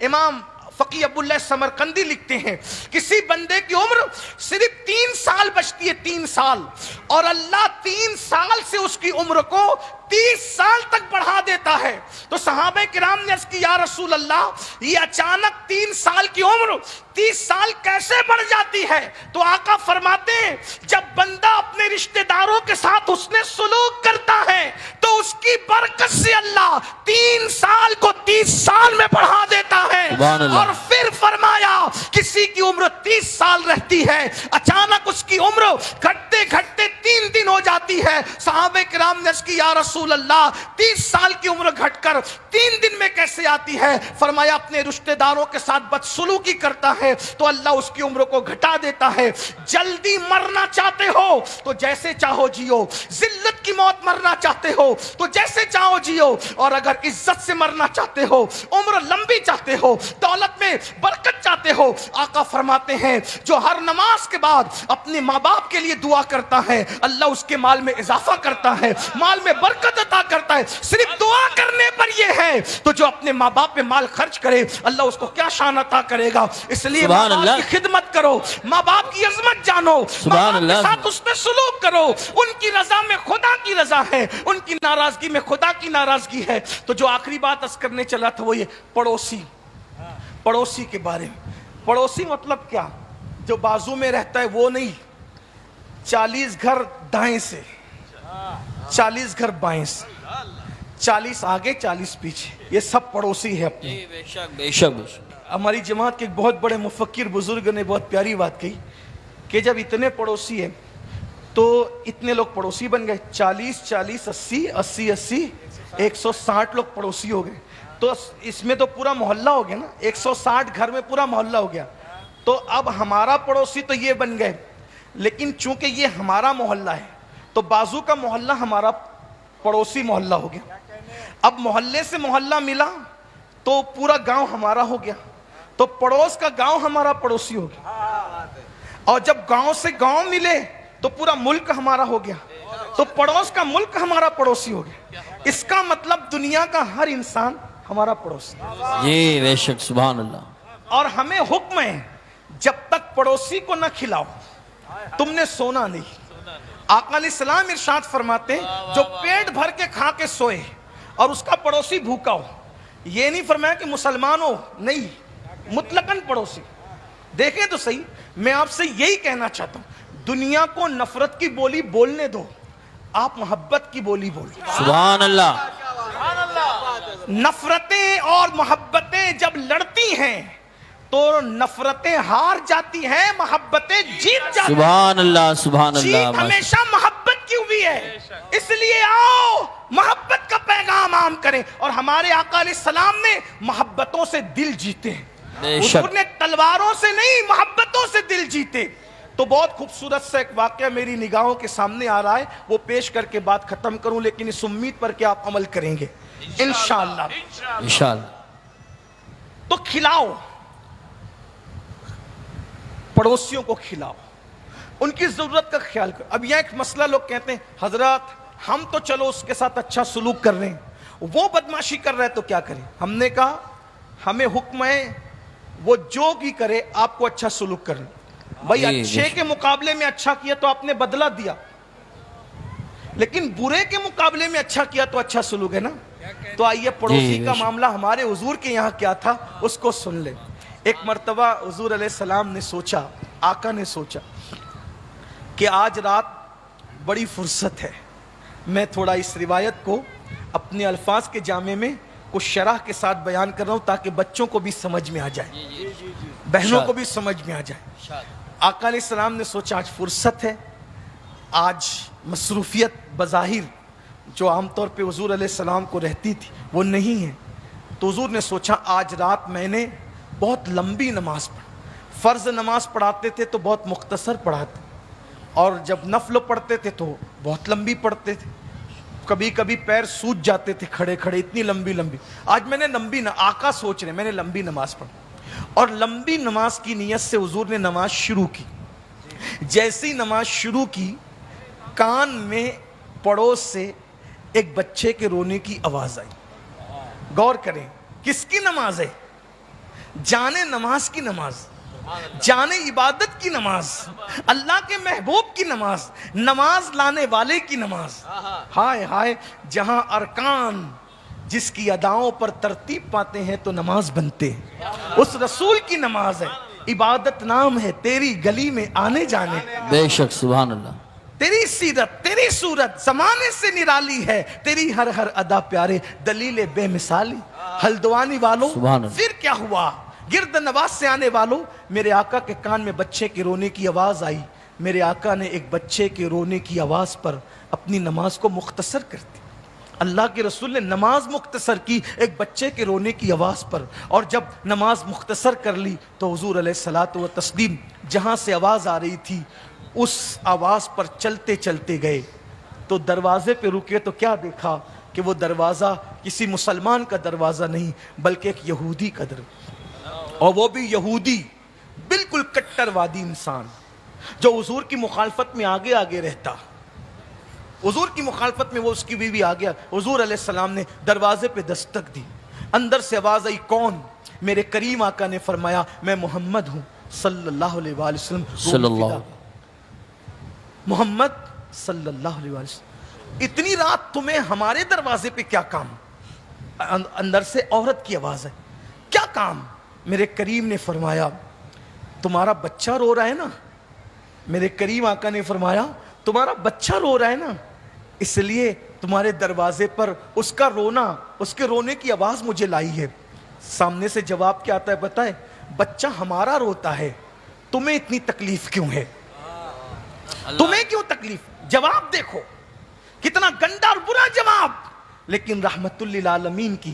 امام فقی عبداللہ سمرقندی لکھتے ہیں کسی بندے کی عمر صرف 3 سال بچتی ہے، 3 سال، اور اللہ 3 سال سے اس کی عمر کو 30 سال تک بڑھا دیتا ہے۔ تو صحابہ کرام نے عرض کی یا رسول اللہ یہ اچانک 3 سال کی عمر 30 سال کیسے بڑھ جاتی ہے؟ تو آقا فرماتے ہیں جب بندہ اپنے رشتہ داروں کے ساتھ حسن سلوک کرتا ہے تو اس کی برکت سے اللہ 3 سال کو 30 سال میں بڑھا دیتا ہے۔ سبحان اللہ۔ اور پھر فرمایا کسی کی عمر 30 سال رہتی ہے، اچانک اس کی عمر گھٹتے گھٹتے 3 دن ہو جاتی ہے۔ صحابہ کرام نے عرض کی یا رسول اللہ 30 سال کی عمر گھٹ کر 3 دن میں کیسے آتی ہے؟ فرمایا اپنے رشتہ داروں کے ساتھ بدسلوکی کرتا ہے تو اللہ اس کی عمر کو گھٹا دیتا ہے۔ جلدی مرنا چاہتے ہو تو جیسے چاہو جیو، ذلت کی موت مرنا چاہتے ہو تو جیسے چاہو جیو، اور اگر عزت سے مرنا چاہتے ہو، عمر لمبی چاہتے ہو، دولت میں برکت چاہتے ہو، آقا فرماتے ہیں جو ہر نماز کے بعد اپنے ماں باپ کے لیے دعا کرتا ہے اللہ اس کے مال میں اضافہ کرتا ہے، مال میں برکت عطا کرتا ہے۔ صرف دعا کرنے پر یہ ہے تو جو اپنے ماں باپ پہ مال خرچ کرے اللہ اس کو کیا شان عطا کرے گا۔ اس لیے ماں باپ کی خدمت کرو، ماں باپ کی عظمت جانو، ماں باپ کے ساتھ اس میں سلوک کرو۔ ان کی رضا میں خدا کی رضا ہے، ان کی ناراضگی میں خدا کی ناراضگی ہے۔ تو جو آخری بات عرض کرنے چلا تھا وہ یہ پڑوسی کے بارے میں۔ پڑوسی مطلب کیا؟ جو بازو میں رہتا ہے وہ نہیں، 40 گھر دائیں سے، 40 گھر بائیں سے، 40 آگے 40 پیچھے، یہ سب پڑوسی ہے اپنے۔ بے شک بے شک۔ ہماری جماعت کے ایک بہت بڑے مفکر بزرگ نے بہت پیاری بات کہی کہ جب اتنے پڑوسی ہیں تو اتنے لوگ پڑوسی بن گئے، 40 40 80 80 80 160 لوگ پڑوسی ہو گئے، تو اس میں تو پورا محلہ ہو گیا نا، 160 گھر میں پورا محلہ ہو گیا۔ تو اب ہمارا پڑوسی تو یہ بن گئے، لیکن چونکہ یہ ہمارا محلہ ہے تو بازو کا محلہ ہمارا پڑوسی محلہ ہو گیا۔ اب محلے سے محلہ ملا تو پورا گاؤں ہمارا ہو گیا، تو پڑوس کا گاؤں ہمارا پڑوسی ہو گیا، اور جب گاؤں سے گاؤں ملے تو پورا ملک ہمارا ہو گیا، تو پڑوس کا ملک ہمارا پڑوسی ہو گیا۔ اس کا مطلب دنیا کا ہر انسان ہمارا پڑوسی۔ جی بے شک، سبحان اللہ۔ اور ہمیں حکم ہے جب تک پڑوسی کو نہ کھلاؤ تم نے سونا نہیں۔ آقا علیہ السلام ارشاد فرماتے ہیں جو پیٹ بھر کے کھا کے سوئے اور اس کا پڑوسی بھوکا ہو، یہ نہیں فرمایا کہ مسلمان ہو، نہیں، مطلقاً پڑوسی۔ دیکھیں تو صحیح، میں آپ سے یہی کہنا چاہتا ہوں دنیا کو نفرت کی بولی بولنے دو، آپ محبت کی بولی بولو۔ سبحان اللہ۔ نفرتیں اور محبتیں جب لڑتی ہیں تو نفرتیں ہار جاتی ہیں، محبتیں جیت جاتی ہیں۔ سبحان اللہ سبحان جیت اللہ۔ ہمیشہ محبت کی ہوئی ہے، اس لیے آؤ محبت کا پیغام عام کریں۔ اور ہمارے آقا علیہ السلام نے محبتوں سے دل جیتے ہیں، بے شک۔ حضور نے تلواروں سے نہیں محبتوں سے دل جیتے۔ تو بہت خوبصورت سا ایک واقعہ میری نگاہوں کے سامنے آ رہا ہے، وہ پیش کر کے بات ختم کروں، لیکن اس امید پر کہ آپ عمل کریں گے انشاءاللہ۔ انشاءاللہ۔ تو کھلاؤ، پڑوسیوں کو کھلاؤ، ان کی ضرورت کا خیال کرو۔ اب یہ ایک مسئلہ لوگ کہتے ہیں حضرات ہم تو چلو اس کے ساتھ اچھا سلوک کر رہے ہیں، وہ بدماشی کر رہا ہے تو کیا کریں؟ ہم نے کہا ہمیں حکم ہے وہ جو بھی کرے آپ کو اچھا سلوک کرنا۔ بھائی اچھے کے مقابلے میں اچھا کیا تو آپ نے بدلہ دیا، لیکن برے کے مقابلے میں اچھا کیا تو اچھا سلوک ہے نا۔ تو آئیے پڑوسی کا معاملہ ہمارے حضور کے یہاں کیا تھا اس کو سن لیں۔ ایک مرتبہ حضور علیہ السلام نے سوچا، آقا نے سوچا کہ آج رات بڑی فرصت ہے، میں تھوڑا اس روایت کو اپنے الفاظ کے جامع میں کچھ شرح کے ساتھ بیان کر رہا ہوں تاکہ بچوں کو بھی سمجھ میں آ جائے، بہنوں کو بھی سمجھ میں آ جائے۔ آقا علیہ السلام نے سوچا آج فرصت ہے، آج مصروفیت بظاہر جو عام طور پہ حضور علیہ السلام کو رہتی تھی وہ نہیں ہے، تو حضور نے سوچا آج رات میں نے بہت لمبی نماز پڑھی، فرض نماز پڑھاتے تھے تو بہت مختصر پڑھاتے، اور جب نفل پڑھتے تھے تو بہت لمبی پڑھتے تھے، کبھی کبھی پیر سوج جاتے تھے کھڑے کھڑے، اتنی لمبی لمبی. آج میں نے آقا سوچ رہے میں نے لمبی نماز پڑھی، اور لمبی نماز کی نیت سے حضور نے نماز شروع کی. جیسی نماز شروع کی، کان میں پڑوس سے ایک بچے کے رونے کی آواز آئی. غور کریں، کس کی نماز ہے؟ جانے نماز کی نماز، جانے عبادت کی نماز، اللہ کے محبوب کی نماز، نماز لانے والے کی نماز. ہائے ہائے، جہاں ارکان جس کی اداؤں پر ترتیب پاتے ہیں تو نماز بنتے ہیں. اس رسول کی نماز ہے. عبادت نام ہے تیری گلی میں آنے جانے. بے شک سبحان اللہ. تیری سیرت، تیری صورت زمانے سے نرالی ہے، تیری ہر ہر ادا پیارے دلیل بے مثالی. ہلدوانی والوں، سبحان اللہ. پھر کیا ہوا؟ گرد نواز سے آنے والوں، میرے آقا کے کان میں بچے کے رونے کی آواز آئی. میرے آقا نے ایک بچے کے رونے کی آواز پر اپنی نماز کو مختصر کر دی. اللہ کے رسول نے نماز مختصر کی ایک بچے کے رونے کی آواز پر. اور جب نماز مختصر کر لی تو حضور علیہ الصلوۃ والتسلیم جہاں سے آواز آ رہی تھی اس آواز پر چلتے چلتے گئے تو دروازے پہ رکے تو کیا دیکھا کہ وہ دروازہ کسی مسلمان کا دروازہ نہیں بلکہ ایک یہودی کا دروازہ. اور وہ بھی یہودی بالکل کٹر وادی انسان جو حضور کی مخالفت میں آگے آگے رہتا. حضور کی مخالفت میں وہ اس کی بیوی آ گیا. حضور علیہ السلام نے دروازے پہ دستک دی. اندر سے آواز آئی، کون؟ میرے کریم آقا نے فرمایا میں محمد ہوں صلی اللہ علیہ وآلہ وسلم. صلی اللہ محمد صلی اللہ علیہ وآلہ وسلم، اتنی رات تمہیں ہمارے دروازے پہ کیا کام؟ اندر سے عورت کی آواز ہے، کیا کام؟ میرے کریم نے فرمایا تمہارا بچہ رو رہا ہے نا. میرے کریم آقا نے فرمایا تمہارا بچہ رو رہا ہے نا، اس لیے تمہارے دروازے پر اس کا رونا، اس کے رونے کی آواز مجھے لائی ہے. سامنے سے جواب کیا آتا ہے بتائے؟ بچہ ہمارا روتا ہے، تمہیں اتنی تکلیف کیوں ہے؟ تمہیں کیوں تکلیف؟ جواب دیکھو کتنا گندا اور برا جواب. لیکن رحمت للعالمین کی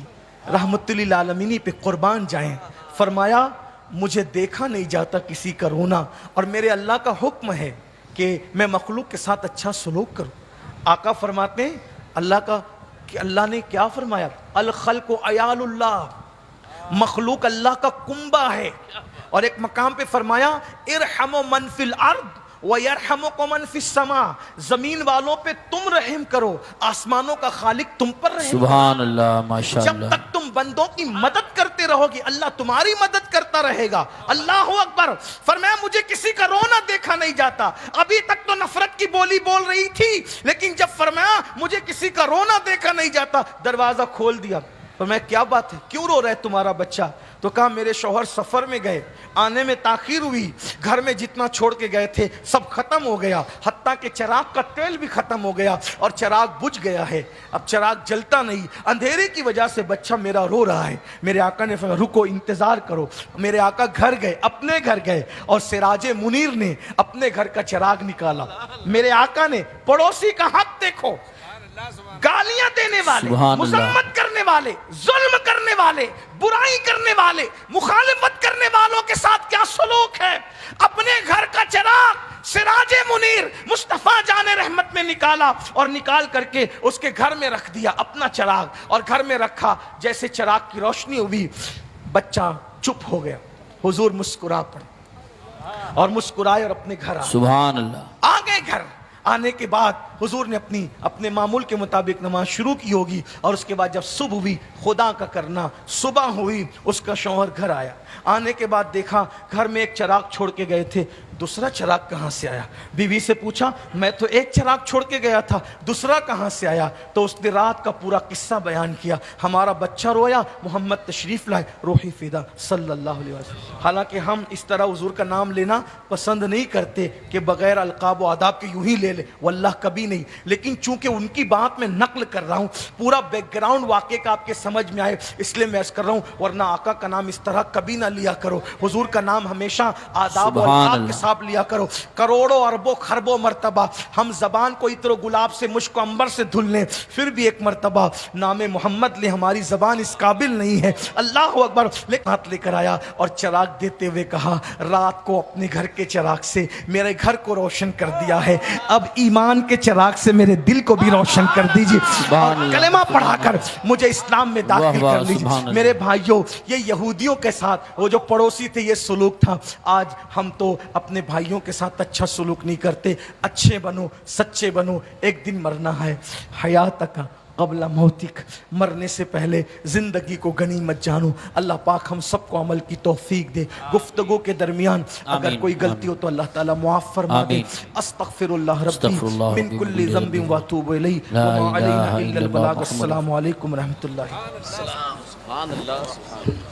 رحمت للعالمینی پہ قربان جائیں. فرمایا مجھے دیکھا نہیں جاتا کسی کا رونا، اور میرے اللہ کا حکم ہے کہ میں مخلوق کے ساتھ اچھا سلوک کروں. آقا فرماتے ہیں اللہ نے کیا فرمایا؟ الخلق عیال اللہ، مخلوق اللہ کا کنبہ ہے. اور ایک مقام پہ فرمایا ارحموا من فی الارض وَيَرْحَمُكُمْ مَنْ فِي السَّمَاءِ، زمین والوں پہ تم رحم کرو، آسمانوں کا خالق تم پر رحم. سبحان اللہ، ماشاءاللہ. جب تک تم بندوں کی مدد کرتے رہو گی اللہ تمہاری مدد کرتا رہے گا. اللہ اکبر. فرمایا مجھے کسی کا رونا دیکھا نہیں جاتا. ابھی تک تو نفرت کی بولی بول رہی تھی، لیکن جب فرمایا مجھے کسی کا رونا دیکھا نہیں جاتا، دروازہ کھول دیا. فرمایا کیا بات ہے، کیوں رو رہا ہے تمہارا بچہ؟ تو کہا میرے شوہر سفر میں گئے، آنے میں تاخیر ہوئی، گھر میں جتنا چھوڑ کے گئے تھے سب ختم ہو گیا، حتیٰ کہ چراغ کا تیل بھی ختم ہو گیا اور چراغ بجھ گیا ہے. اب چراغ جلتا نہیں، اندھیرے کی وجہ سے بچہ میرا رو رہا ہے. میرے آقا نے فرمایا رکو، انتظار کرو. میرے آقا گھر گئے، اپنے گھر گئے، اور سراج منیر نے اپنے گھر کا چراغ نکالا. میرے آقا نے پڑوسی کا حق دیکھو، گالیاں دینے والے، مذمت کرنے والے، ظلم کرنے والے، برائی کرنے والے، مخالفت کرنے والوں کے ساتھ کیا سلوک ہے. اپنے گھر کا چراغ سراج منیر مصطفیٰ جان رحمت میں نکالا، اور نکال کر کے اس کے گھر میں رکھ دیا اپنا چراغ، اور گھر میں رکھا. جیسے چراغ کی روشنی ہوئی بچہ چپ ہو گیا. حضور مسکرا پڑے اور مسکرائے اور اپنے گھر آئے. سبحان اللہ. آ گئے گھر. آنے کے بعد حضور نے اپنے معمول کے مطابق نماز شروع کی ہوگی، اور اس کے بعد جب صبح ہوئی خدا کا کرنا، صبح ہوئی اس کا شوہر گھر آیا. آنے کے بعد دیکھا گھر میں ایک چراغ چھوڑ کے گئے تھے، دوسرا چراغ کہاں سے آیا؟ بیوی سے پوچھا میں تو ایک چراغ چھوڑ کے گیا تھا، دوسرا کہاں سے آیا؟ تو اس نے رات کا پورا قصہ بیان کیا. ہمارا بچہ رویا، محمد تشریف لائے، روحی فدا صلی اللہ علیہ وسلم. حالانکہ ہم اس طرح حضور کا نام لینا پسند نہیں کرتے کہ بغیر القاب و آداب کے یوں ہی لے لے، واللہ کبھی نہیں. لیکن چونکہ ان کی بات میں نقل کر رہا ہوں، پورا بیک گراؤنڈ واقعے کا آپ کے سمجھ میں آئے اس لیے میں عرض کر رہا ہوں، ورنہ آقا کا نام اس طرح کبھی نہ لیا کرو. حضور کا نام ہمیشہ آداب و القاب کے ساتھ لیا کرو. کروڑوں اربوں خربوں مرتبہ ہم زبان کو عطر و گلاب سے مشک و عنبر سے دھل لیں، پھر بھی ایک مرتبہ نام محمد لے، ہماری زبان اس قابل نہیں ہے. اللہ اکبر. لیکن ہاتھ لے کر آیا اور چراغ دیتے ہوئے کہا رات کو اپنے گھر کے چراغ سے میرے گھر کو روشن کر دیا ہے، اب ایمان کے چراغ چراغ سے میرے دل کو بھی روشن کر دیجیے سبحان اور اللہ، کلمہ پڑھا کر مجھے اسلام میں داخل واہ واہ، کر لیجیے سبحان اللہ۔ میرے بھائیوں یہ یہودیوں کے ساتھ وہ جو پڑوسی تھے یہ سلوک تھا آج ہم تو اپنے بھائیوں کے ساتھ اچھا سلوک نہیں کرتے اچھے بنو سچے بنو ایک دن مرنا ہے حیاتک قبل موتک مرنے سے پہلے زندگی کو غنیمت جانو اللہ پاک ہم سب کو عمل کی توفیق دے گفتگو کے درمیان اگر آمین، کوئی غلطی ہو تو اللہ تعالیٰ معاف فرما دے آمین۔ استغفر اللہ ربی استغفر اللہ من ربی کل من ذنب ذنب واتوب الیہ لا وما علینا الہ الا الا البلاغ اللہ السلام علیکم ورحمۃ اللہ سبحان اللہ، سبحان اللہ۔